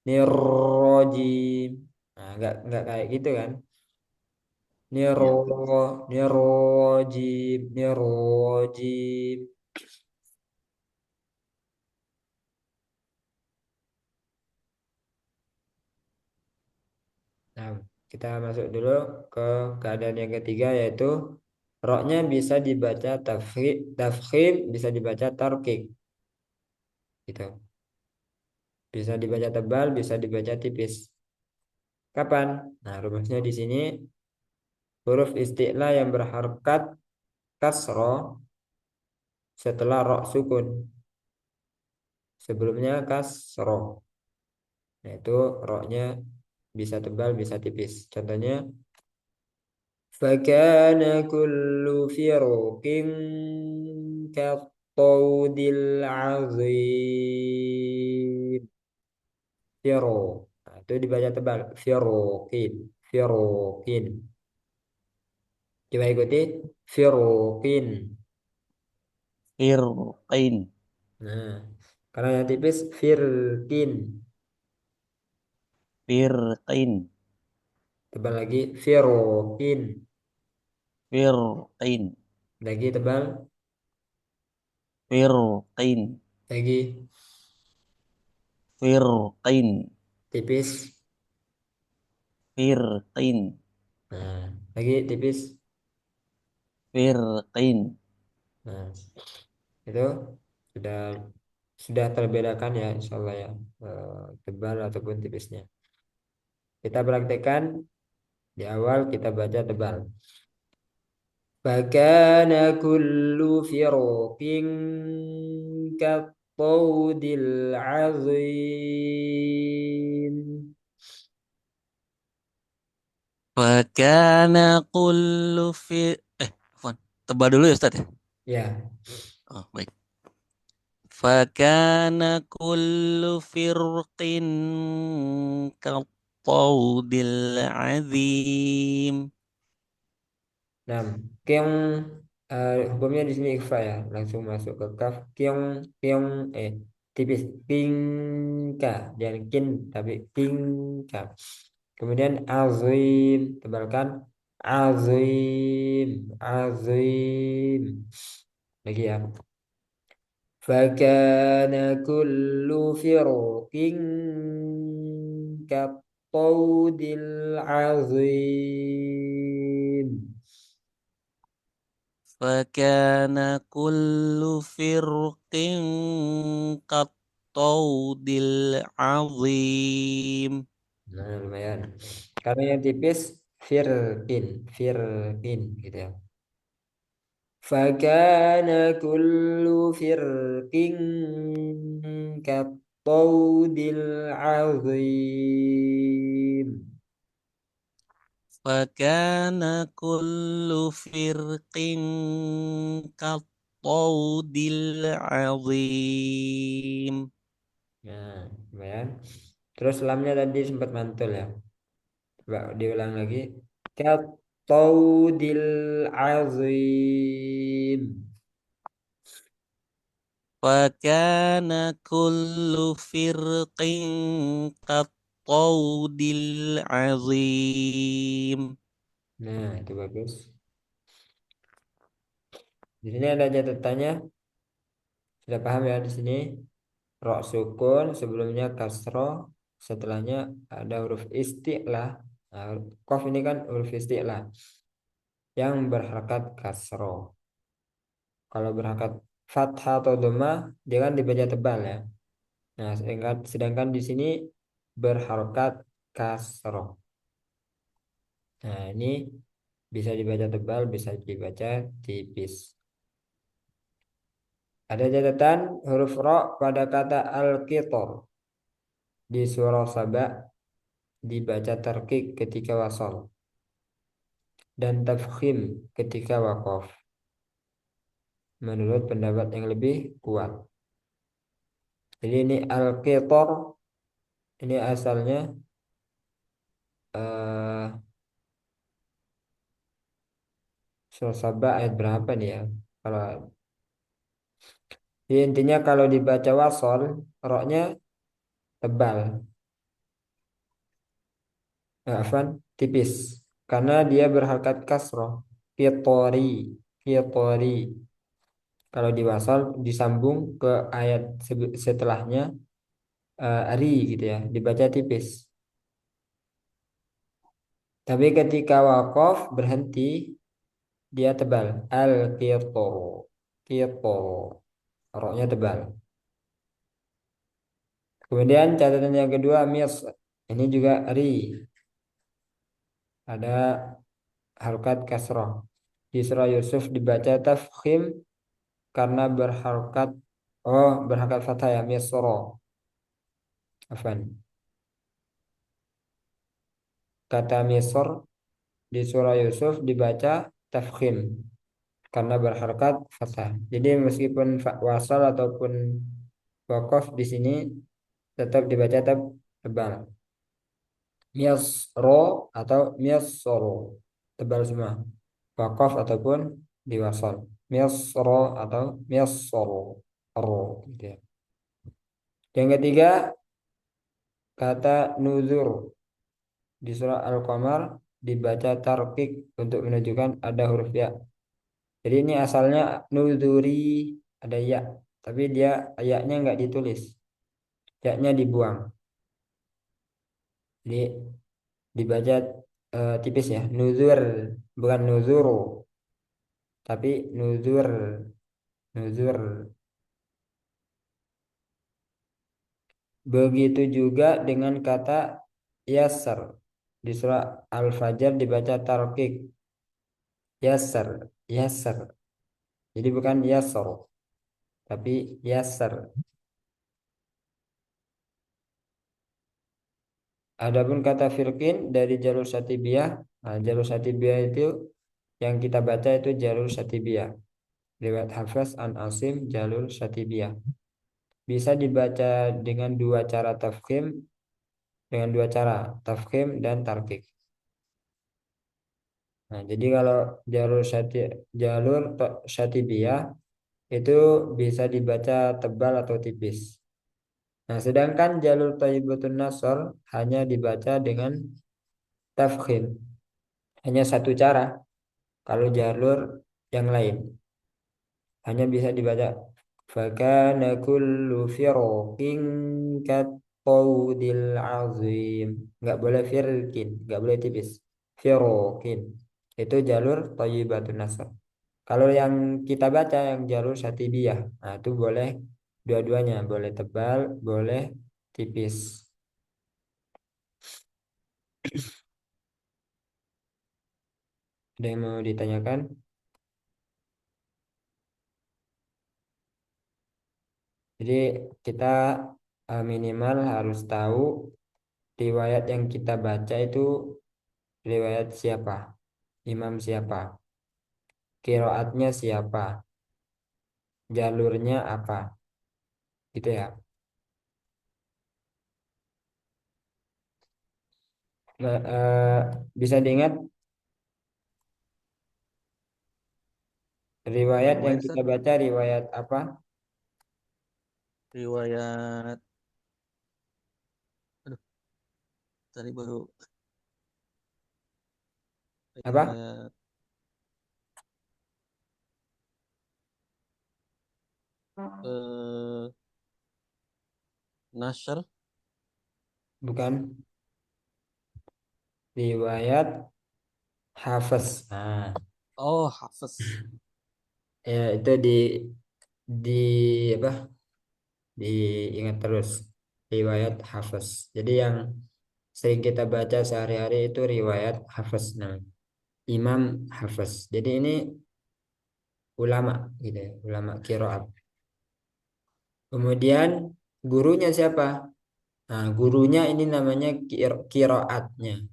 nirrojim. Nah, nggak kayak gitu kan? Niro,
Iya, betul.
nirrojim, nirrojim. Nah, kita masuk dulu ke keadaan yang ketiga yaitu roknya bisa dibaca tafkhim, bisa dibaca tarkik. Gitu. Bisa dibaca tebal, bisa dibaca tipis. Kapan? Nah, rumusnya di sini huruf isti'la yang berharokat kasroh setelah rok sukun. Sebelumnya kasroh. Yaitu roknya bisa tebal, bisa tipis. Contohnya, فكان كل فرق كالطود العظيم. Firo. Nah, itu dibaca tebal. Firokin. Firokin. Coba ikuti. Firokin.
Firqain,
Nah, kalau yang tipis firkin.
firqain,
Tebal lagi firokin.
firqain,
Lagi tebal.
firqain,
Lagi
firqain,
tipis.
firqain,
Nah, lagi tipis.
firqain.
Nah, itu sudah sudah terbedakan ya, insya Allah ya, tebal ataupun tipisnya. Kita praktekkan di awal kita baca tebal. فكان كل فرق كالطود العظيم.
Fakana kullu fi Afwan. Tebak dulu ya Ustaz ya.
Ya,
Oh, baik. Fakana kullu firqin kattawdil azim.
nah, kem. Hukumnya di sini ikhfa ya, langsung masuk ke kaf kiong kiong tipis tingka dan kin tapi tingka. Kemudian azim tebalkan azim azim lagi ya. فكان كل فرق كالطود العظيم.
فكان كل فرق كالطود العظيم.
Nah, lumayan. Kalau yang tipis firqin, firqin gitu ya. فكان كل فرق كالطود العظيم.
فكان كل فرق كالطود العظيم.
Nah, lumayan. Terus lamnya tadi sempat mantul ya. Coba diulang lagi. Kattaudil azim.
فكان كل فرق كالطود العظيم.
Nah, itu bagus. Di sini ada catatannya. Sudah paham ya di sini? Ro sukun sebelumnya kasro, setelahnya ada huruf isti'lah. Nah, kof ini kan huruf isti'lah yang berharakat kasro. Kalau berharakat fathah atau dhamma, dia kan dibaca tebal ya. Nah, sedangkan di sini berharokat kasroh. Nah, ini bisa dibaca tebal, bisa dibaca tipis. Ada catatan huruf ro pada kata al-qitor di surah Saba dibaca terkik ketika wasol dan tafkhim ketika wakof. Menurut pendapat yang lebih kuat. Jadi ini al-qitor ini asalnya eh surah Saba ayat berapa nih ya? Kalau jadi intinya kalau dibaca wasol, roknya tebal, afan tipis, karena dia berharkat kasroh. Fitori, fitori. Kalau di wasol disambung ke ayat setelahnya ri gitu ya, dibaca tipis. Tapi ketika wakof berhenti, dia tebal. Al qitoro, qitoro, roknya tebal. Kemudian catatan yang kedua mis, ini juga ri, ada harokat kasroh. Di surah Yusuf dibaca tafkhim karena berharokat fathah ya misro. Afan. Kata misr di surah Yusuf dibaca tafkhim karena berharokat fathah. Jadi meskipun wasal ataupun wakof di sini tetap dibaca tebal. Misro atau misro tebal semua. Wakof ataupun diwasal. Misro atau misro. Ro, gitu ya. Yang ketiga kata nuzur di surah Al-Qamar dibaca tarkik untuk menunjukkan ada huruf ya. Jadi ini asalnya nuzuri ada ya, tapi dia ayatnya nggak ditulis, ya-nya dibuang. Jadi dibaca tipis ya, nuzur bukan nuzuru, tapi nuzur, nuzur. Begitu juga dengan kata yasar di surah Al-Fajr dibaca tarkik yasar, yasar. Jadi bukan yasar, tapi yasar. Adapun kata firqin dari jalur satibiyah, nah, jalur satibiyah itu yang kita baca itu jalur satibiyah. Lewat Hafaz an Asim jalur satibiyah. Bisa dibaca dengan dua cara tafkhim, dengan dua cara tafkhim dan tarkik. Nah, jadi kalau jalur syatibiyah itu bisa dibaca tebal atau tipis. Nah, sedangkan jalur Thayyibatun Nasr hanya dibaca dengan tafkhim. Hanya satu cara. Kalau jalur yang lain hanya bisa dibaca fakana kullu firqin kattawdil azim. Nggak boleh firkin, nggak boleh tipis. Firqin. Itu jalur Thayyibatun Nasr. Kalau yang kita baca yang jalur Syatibiyah, nah itu boleh dua-duanya, boleh tebal, boleh tipis. Ada yang mau ditanyakan? Jadi kita minimal harus tahu riwayat yang kita baca itu riwayat siapa, imam siapa, kiroatnya siapa, jalurnya apa, gitu ya. Nah, bisa diingat riwayat yang
Lumayan
kita
Ustaz.
baca riwayat apa?
Riwayat, aduh, tadi baru
Apa?
riwayat eh Nasr.
Bukan riwayat Hafiz. Nah,
Oh, Hafiz.
ya itu di apa? Diingat terus riwayat Hafiz. Jadi yang sering kita baca sehari-hari itu riwayat Hafiz. Nah, Imam Hafiz. Jadi ini ulama gitu ya, ulama kiroat. Kemudian gurunya siapa? Nah, gurunya ini namanya kiroatnya.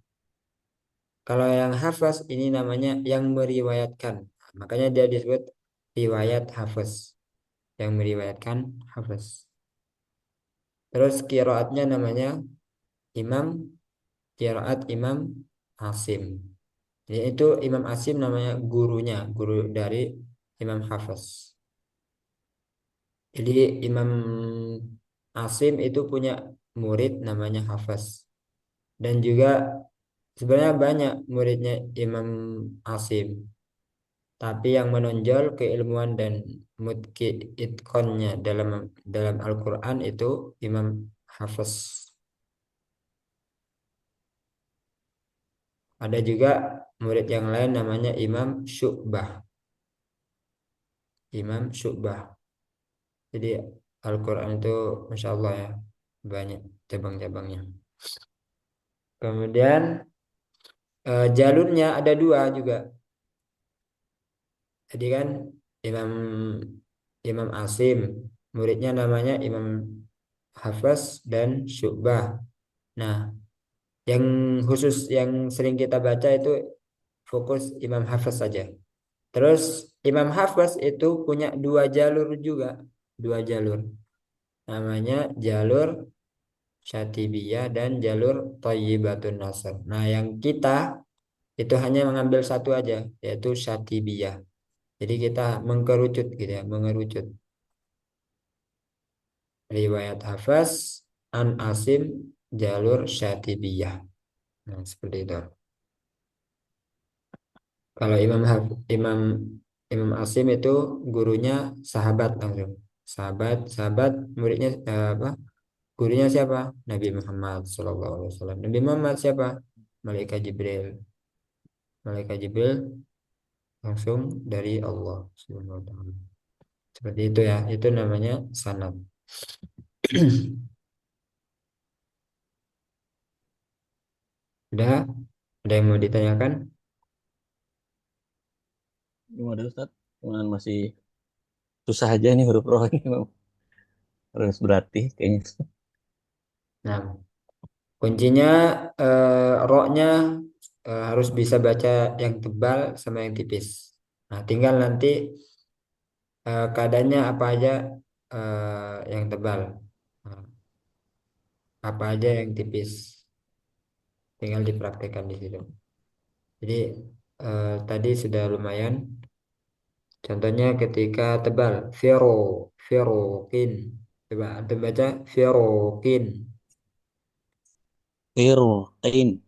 Kalau yang hafaz ini namanya yang meriwayatkan. Nah, makanya dia disebut riwayat hafaz. Yang meriwayatkan hafaz. Terus kiroatnya namanya imam, kiroat Imam Asim. Jadi itu Imam Asim namanya gurunya, guru dari Imam Hafaz. Jadi Imam Asim itu punya murid namanya Hafaz. Dan juga sebenarnya banyak muridnya Imam Asim. Tapi yang menonjol keilmuan dan mutki itqannya dalam dalam Al-Quran itu Imam Hafiz. Ada juga murid yang lain namanya Imam Syu'bah. Imam Syu'bah. Jadi Al-Quran itu Masya Allah ya banyak cabang-cabangnya. Kemudian jalurnya ada dua juga. Jadi kan Imam Imam Asim, muridnya namanya Imam Hafs dan Syu'bah. Nah, yang khusus yang sering kita baca itu fokus Imam Hafs saja. Terus Imam Hafs itu punya dua jalur juga, dua jalur. Namanya jalur Syatibiyah dan jalur Thayyibatun Nasr. Nah, yang kita itu hanya mengambil satu aja, yaitu Syatibiyah. Jadi kita mengkerucut gitu ya, mengerucut. Riwayat Hafs an Asim jalur Syatibiyah. Nah, seperti itu. Kalau Imam Imam Asim itu gurunya sahabat langsung. Sahabat muridnya apa? Gurunya siapa? Nabi Muhammad SAW. Nabi Muhammad siapa? Malaikat Jibril. Malaikat Jibril langsung dari Allah Subhanahu wa taala. Seperti itu ya. Itu namanya sanad. Udah? Ada yang mau ditanyakan?
Gimana Ustaz? Cuman masih susah aja nih huruf roh ini, Bang. Harus berarti kayaknya.
Nah, kuncinya roknya harus bisa baca yang tebal sama yang tipis. Nah, tinggal nanti keadaannya apa aja yang tebal, Nah, apa aja yang tipis. Tinggal dipraktekkan di situ. Jadi tadi sudah lumayan. Contohnya ketika tebal, vero, verokin. Coba antum baca verokin.
Firqin.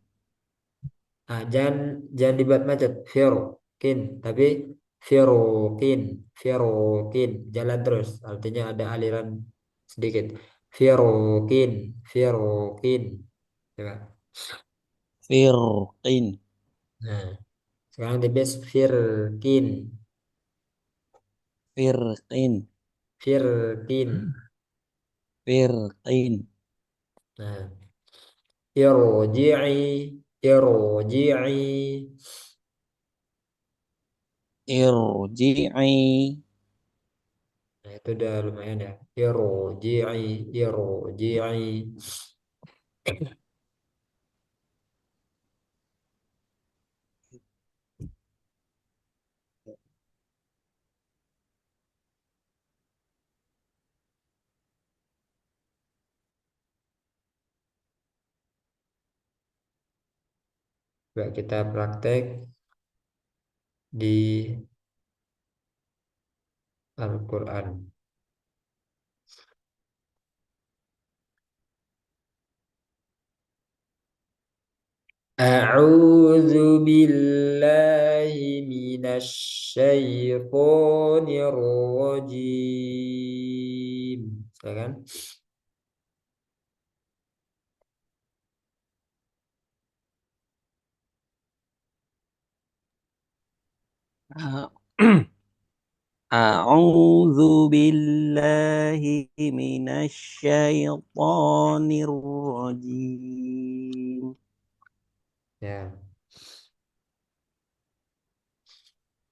Jangan dibuat macet, verokin. Tapi verokin, verokin. Jalan terus, artinya ada aliran sedikit. Verokin, verokin. Coba.
Firqin.
Nah, sekarang tipis firkin,
Firqin.
firkin.
Firqin.
Nah, irji'i, irji'i.
Irji'i.
Nah, itu udah lumayan ya. Irji'i, irji'i. Coba kita praktek di Al-Quran. A'udzu billahi minasy syaithanir rajim. Silakan.
أعوذ بالله من الشيطان الرجيم.
Ya.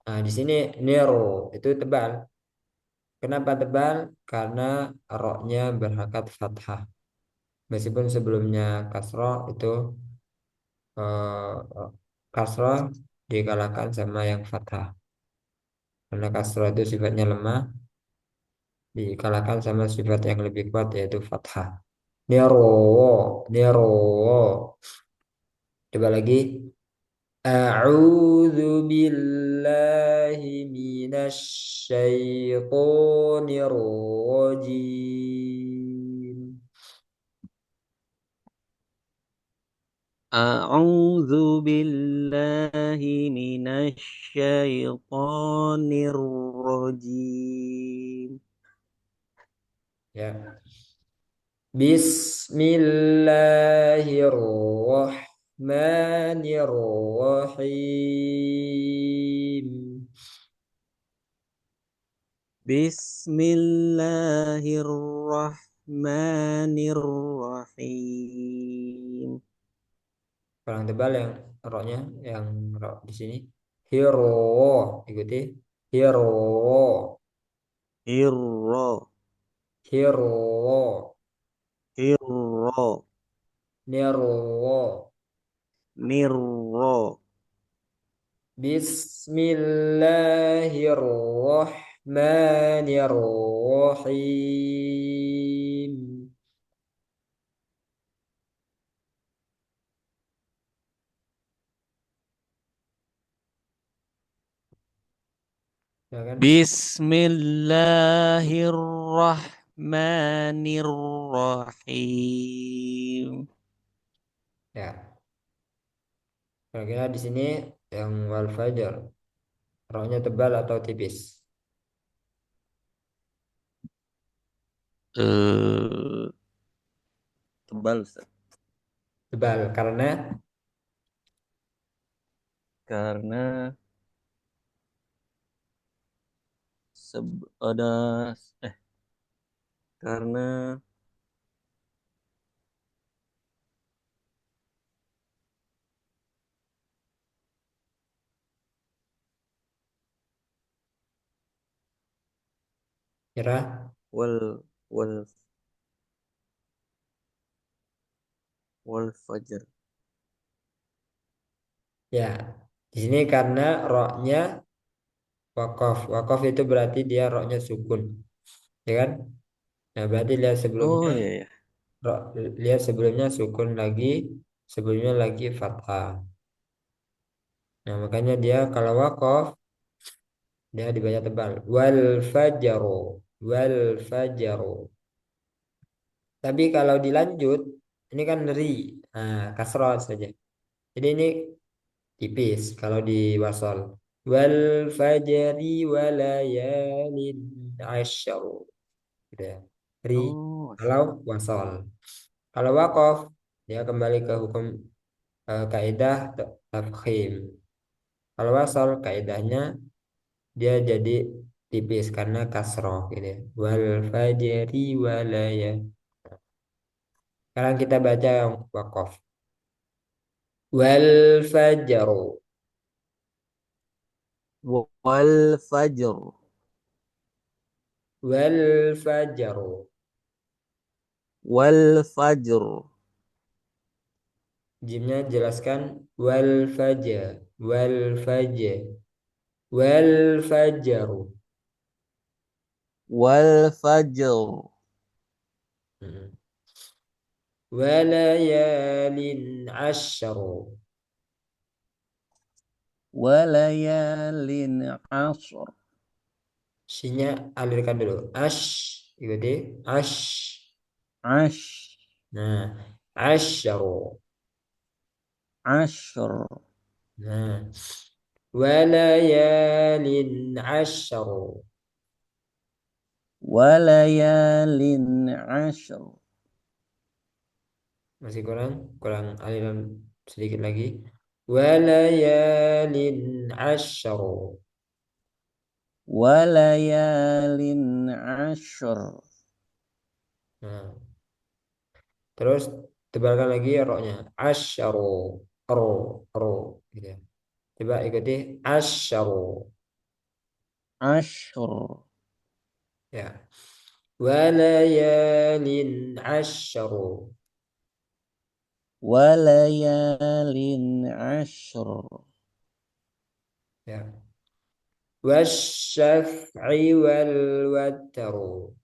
Nah, di sini nero itu tebal. Kenapa tebal? Karena roknya berhakat fathah. Meskipun sebelumnya kasroh itu kasroh dikalahkan sama yang fathah. Karena kasroh itu sifatnya lemah, dikalahkan sama sifat yang lebih kuat yaitu fathah. Nero, nero. Coba lagi. A'udzu billahi minasy syaithanir rajim.
أعوذ بالله من الشيطان الرجيم.
Ya. Bismillahirrahmanirrahim.
بسم الله الرحمن الرحيم.
Paling tebal yang roknya, yang rok di sini. Hero, ikuti. Hero,
هرو.
hero,
هرو.
nero.
مرو.
Bismillahirrahmanirrahim. Ya kan?
بسم الله الرحمن الرحيم.
Ya. Kira-kira di sini yang wal fajar, roknya tebal atau tipis?
eh Tebal, Ustaz.
Tebal karena
Karena ada eh karena
kira
wal wal wal fajar.
ya di sini karena roknya wakof. Wakof itu berarti dia roknya sukun, ya kan? Nah, berarti lihat sebelumnya,
Oh iya ya.
rok, lihat sebelumnya sukun lagi, sebelumnya lagi fathah. Nah, makanya dia kalau wakof dia dibaca tebal. Wal fajaru. Tapi kalau dilanjut, ini kan ri, nah, kasroh saja. Jadi ini tipis kalau di wasol. Wal fajri walayalin asyru. Gitu ya. Ri
Oh,
kalau wasol. Kalau wakof, dia kembali ke hukum kaidah tafkhim. Kalau wasol, kaidahnya dia jadi tipis karena kasroh gitu ya. Wal fajri walayalin. Sekarang kita baca yang wakof. Wal fajaru.
wal fajr,
Wal fajaru.
wal fajr,
Jimnya jelaskan wal faja. Wal faja. Wal fajaru.
wal fajr,
Mm. Walayalin asyru.
walayalin ashr,
Sinya alirkan dulu. Ash. Ikuti. Ash.
ash,
Nah. Asyru.
ashr,
Nah. Walayalin asyru.
walayalin ashr,
Masih kurang, kurang aliran sedikit lagi. Walayalin asyru.
walayalin ashr,
Nah, terus tebalkan lagi roknya. Asyru. Ro, ro, gitu ya. Coba ikuti asyru.
ashr,
Ya. Walayalin asyru.
walayalin ashr,
Ya. Wasyaf'i wal watru.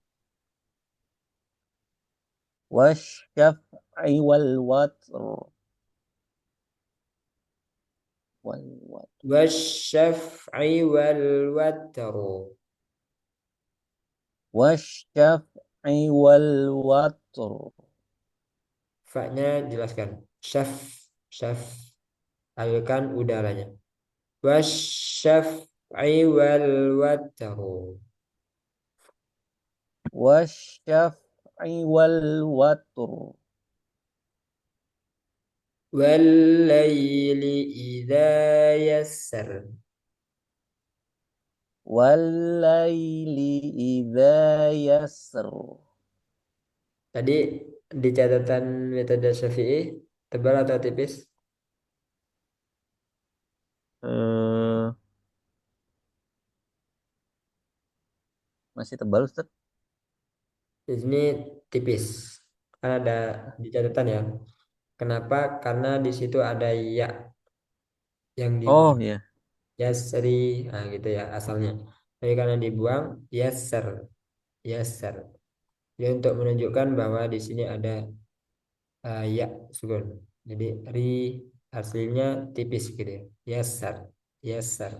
wasyaf'i wal watr, wal watr,
Wasyaf'i wal watru.
wasyaf'i wal watr,
Fa-nya jelaskan. Syaf, syaf. Alirkan udaranya. Wasyaf'i wal watru.
wasyaf'i wal watr,
Wal layli idza yassar.
wal laili idza yasr.
Tadi di catatan metode Syafi'i tebal atau tipis?
Eh, masih tebal Ustaz?
Di sini tipis. Kan ada di catatan ya. Kenapa? Karena di situ ada ya yang
Oh
dibuang.
ya.
Yasri, nah gitu ya asalnya. Tapi karena dibuang, yasser, yasser. Jadi untuk menunjukkan bahwa di sini ada ya sukun. Jadi ri aslinya tipis gitu ya. Yasser, yasser.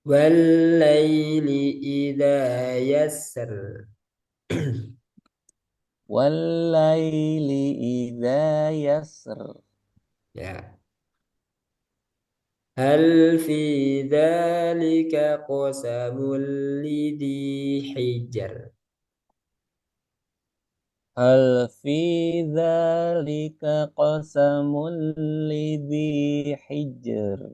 Walaili idza yassar.
Wal laili idza yasr.
Ya. Hal fi dzalika qasamul lidhi hijar.
Hal fi dzalika qasamul lidhi hijr.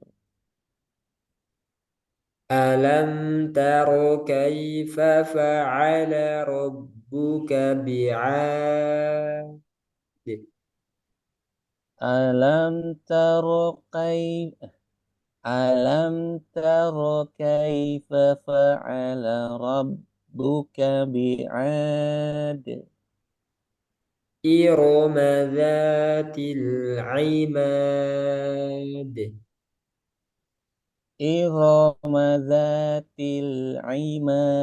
Alam taro kaifa fa'ala rabbuka bi'ad.
Alam taro alam taro kaifa fa'ala rabbuka bi'ad.
إرم ذات العماد.
إرم ذات العماد.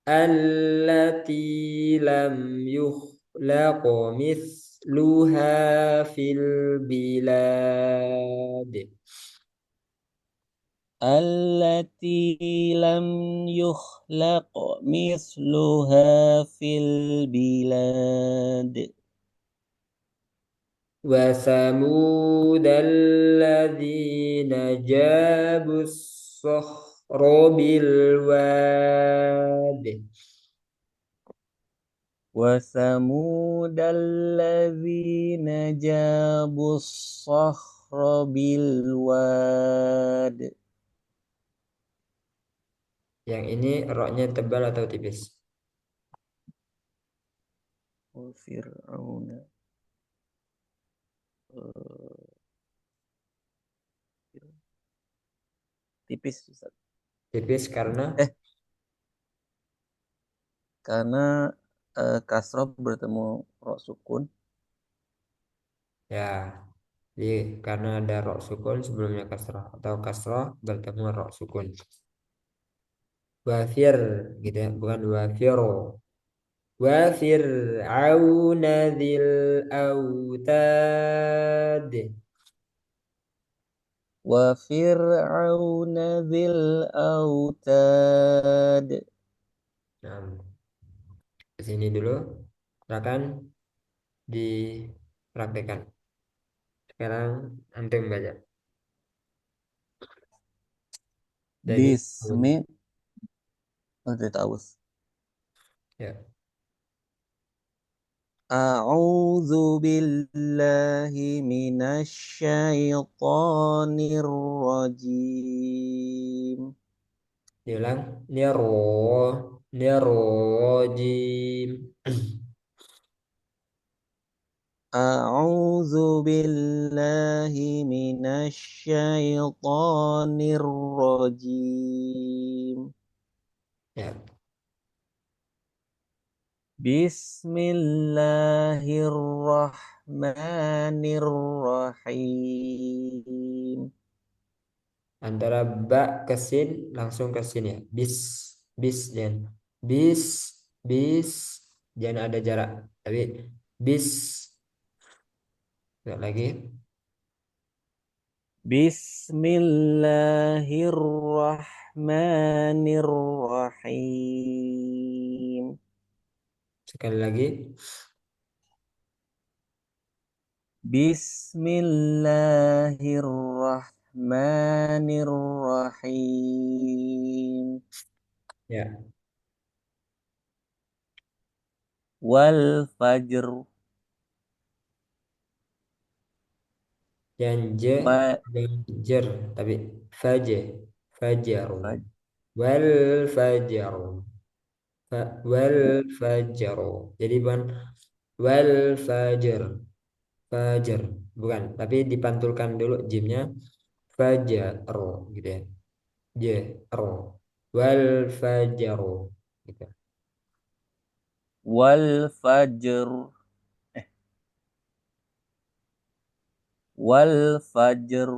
التي لم يخلق مثلها مثلها في البلاد.
التي لم يخلق مثلها في البلاد.
وثمود الذين جابوا الصخر بالواد.
وثمود الذين جابوا الصخر بالواد.
Yang ini roknya tebal atau tipis?
وفرعون tipis Ustaz.
Tipis karena
Karena kasroh bertemu rok sukun.
ya, jadi karena ada rok sukun sebelumnya kasroh atau kasroh bertemu rok sukun. Wafir gitu ya, bukan wafiro. وفرعون ذي الأوتاد.
وفرعون ذي الأوتاد.
Nah, ke sini dulu. Silakan dipraktekkan. Sekarang antum baca dari awal.
Bismi. Oh, tidak tahu.
Ya,
أعوذ بالله من الشيطان الرجيم.
diulang. Nirojim.
أعوذ بالله من الشيطان الرجيم.
Ya,
بسم الله الرحمن الرحيم.
antara ba ke sin langsung ke sin ya. Bis dan bis bis jangan ada jarak. Tapi bis. Lihat lagi.
بسم الله الرحمن الرحيم.
Sekali lagi.
بسم الله الرحمن الرحيم.
Ya,
والفجر.
yang je
و
dan jer tapi fajaru wal fajaru wal fajaru jadi bukan wal fajar fajar bukan tapi dipantulkan dulu jimnya fajaru gitu ya jero wal fajaru gitu.
والفجر. والفجر.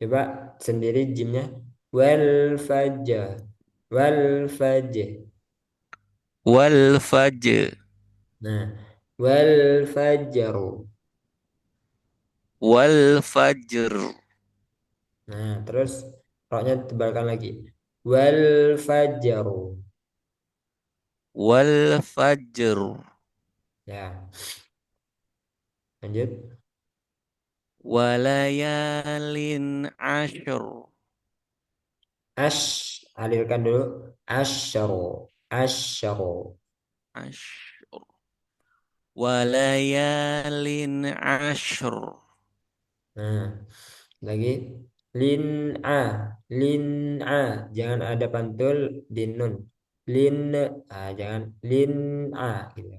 Coba sendiri jimnya wal fajar wal fajr.
والفجر.
Nah, wal fajaru.
والفجر.
Nah, terus roknya tebalkan lagi. Wal fajaru.
والفجر.
Ya, lanjut.
وليال عشر.
Alirkan dulu. Asyaru. Asyaru.
عشر. وليال عشر.
Nah, lagi. Lin'a. Lin'a. Jangan ada pantul di nun. Lin. Jangan. Lin'a. Gitu.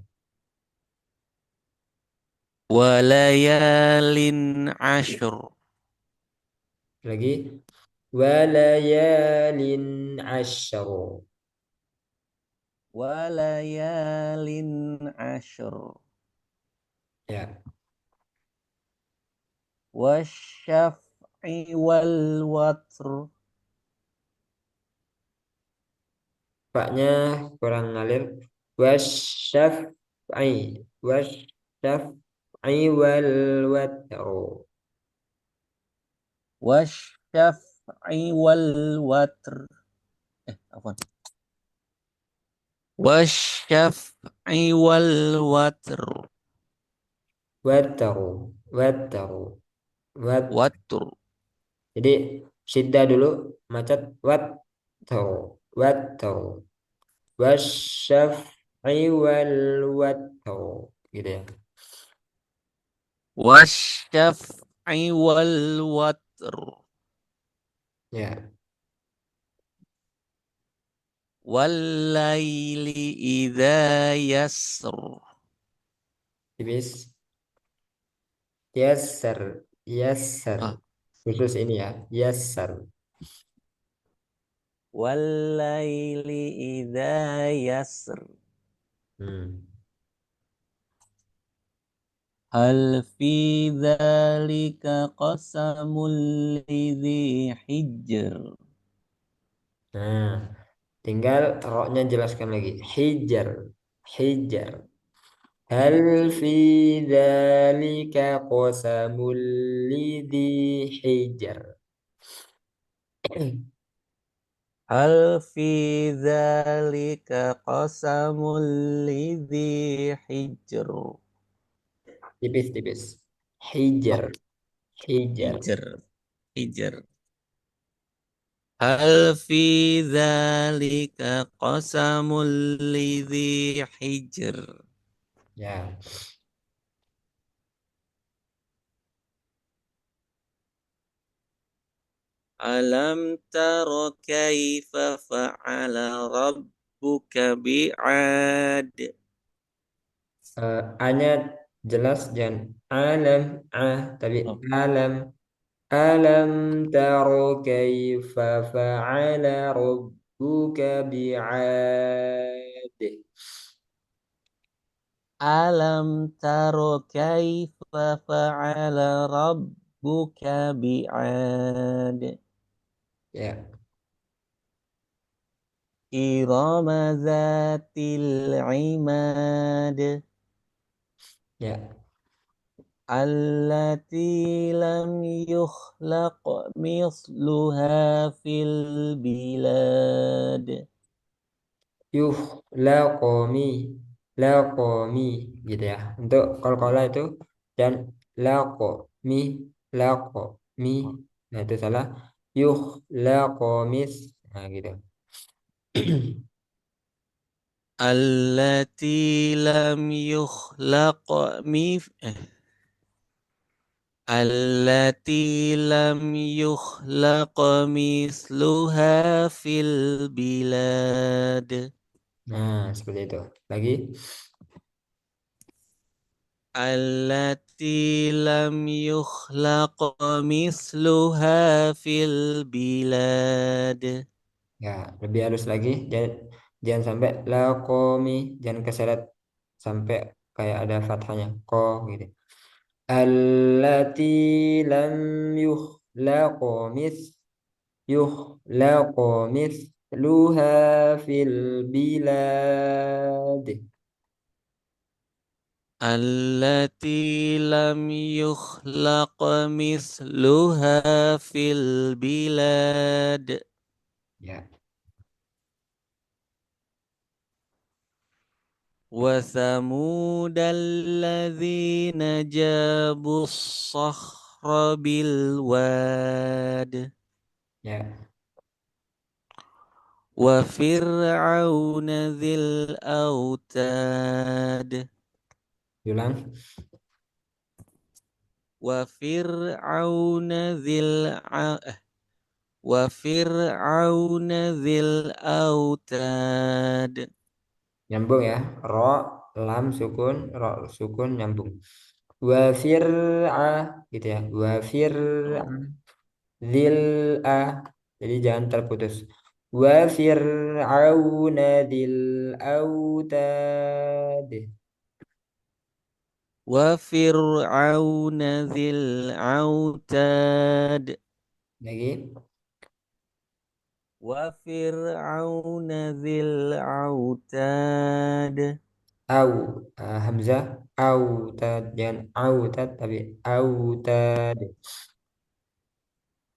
وليال عشر.
Lagi. Walayalin asyaru.
وليال عشر.
Ya.
والشفع والوتر.
Paknya kurang ngalir. Wasyaf والشفع والوتر.
Wasyaf'i wal watr. Apa? Wasyaf'i wal watr.
Wataru, wataru, wat.
Watr.
Jadi syiddah dulu, macet, wataru, wataru, wasyaf'i wal wataru, gitu ya.
Wasyaf'i wal watr.
Ya,
Wallaili idza yasr.
tipis. Yasser, yasser.
Ah,
Khusus ini ya, yasser.
wallaili idza yasr.
Hmm.
Hal fi dzalika qasamul lidzi hijr.
Nah, tinggal roknya jelaskan lagi. Hijar, hijar. Hal fi dzalika qasamul lidhi hijar.
Hal fi dzalika qasamul lidzi hijr.
Tipis-tipis.
Oh,
Hijar, hijar.
hijr, hijr. Hal fi dzalika qasamul lidzi hijr.
Ya.
Alam tara kaifa fa'ala rabbuka bi'ad.
A-nya jelas jangan alam tapi
Oh,
alam. Alam taro kaifa fa'ala rabbuka bi'ad.
alam tara kaifa fa'ala rabbuka bi'ad.
Ya,
Irama zatil imad.
ya.
Allati lam yukhlaq misluha fil bilad.
Yuh laqomi, laqomi gitu ya. Untuk kol-kola itu dan laqomi, laqomi. Nah, itu salah. Yuh laqomis. Nah, gitu.
Allati lam yukhlaq mif Allati lam yukhlaq misluha fil bilad.
Nah, seperti itu. Lagi.
Allati lam yukhlaq misluha fil bilad.
Ya, lebih halus lagi. Jangan sampai laqomi, jangan keseret sampai kayak ada fathahnya. Ko gitu. Allati lam yukhlaqo yukhlaqo mithluha fil bilad.
Allati lam yukhlaq misluha fil bilad.
Ya,
وثمود الذين جابوا الصخر بالواد.
ya.
وفرعون ذي الأوتاد.
Ulang.
وفرعون ذي وفرعون ذي الأوتاد.
Nyambung ya. Ro, lam sukun, ro sukun nyambung. Wa fir'a gitu ya. Wa fir'a zil a. Jadi jangan terputus. Wa fir'auna dzil autad.
وفرعون ذي الأوتاد.
Lagi.
وفرعون ذي الأوتاد.
au hamzah autad jangan autad tapi autad.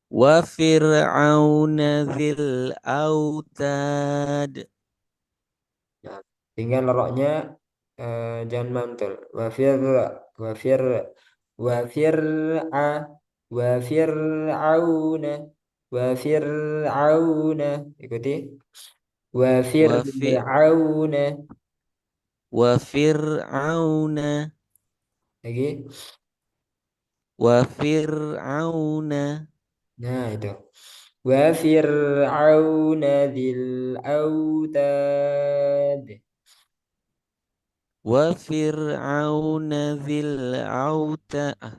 Wa fir'auna dzil autad.
Nah, tinggal roknya jangan mantul. Wafir wafir'a wafir'auna wafir'auna ikuti
Wa fi
wafir'auna
wa fir'auna
lagi.
wa fir'auna
Nah itu wafir'auna dzil autad.
wa fir'auna dzil afwan.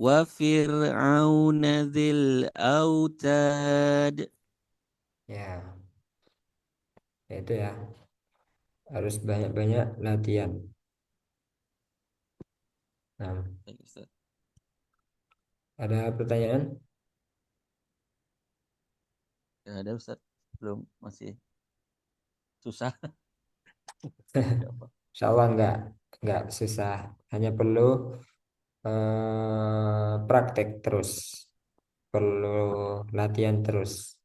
Wa fir'auna dzil autad.
Ya, itu ya harus banyak-banyak latihan. Nah,
Baik, Ustaz.
ada pertanyaan?
Ya ada Ustaz. Belum masih susah. Ada apa?
Insya Allah nggak susah. Hanya perlu praktek terus, perlu latihan terus.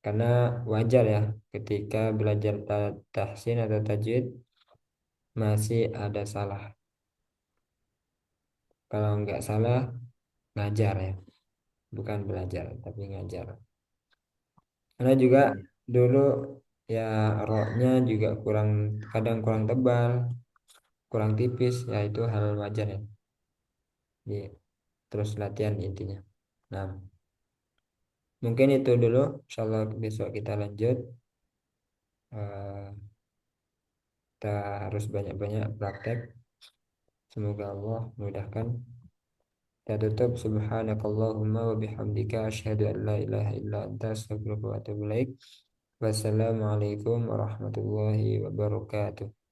Karena wajar ya ketika belajar tahsin atau tajwid masih ada salah. Kalau nggak salah ngajar ya, bukan belajar tapi ngajar. Karena juga
Iya, iya.
dulu ya roknya juga kadang kurang tebal, kurang tipis, ya itu hal wajar ya. Jadi, terus latihan intinya. Nah, mungkin itu dulu. Insyaallah besok kita lanjut. Eh, kita harus banyak-banyak praktek. Semoga Allah memudahkan. Kita tutup. Subhanakallahumma wa bihamdika asyhadu an la ilaha illa anta astaghfiruka wa atubu ilaik. Wassalamualaikum warahmatullahi wabarakatuh.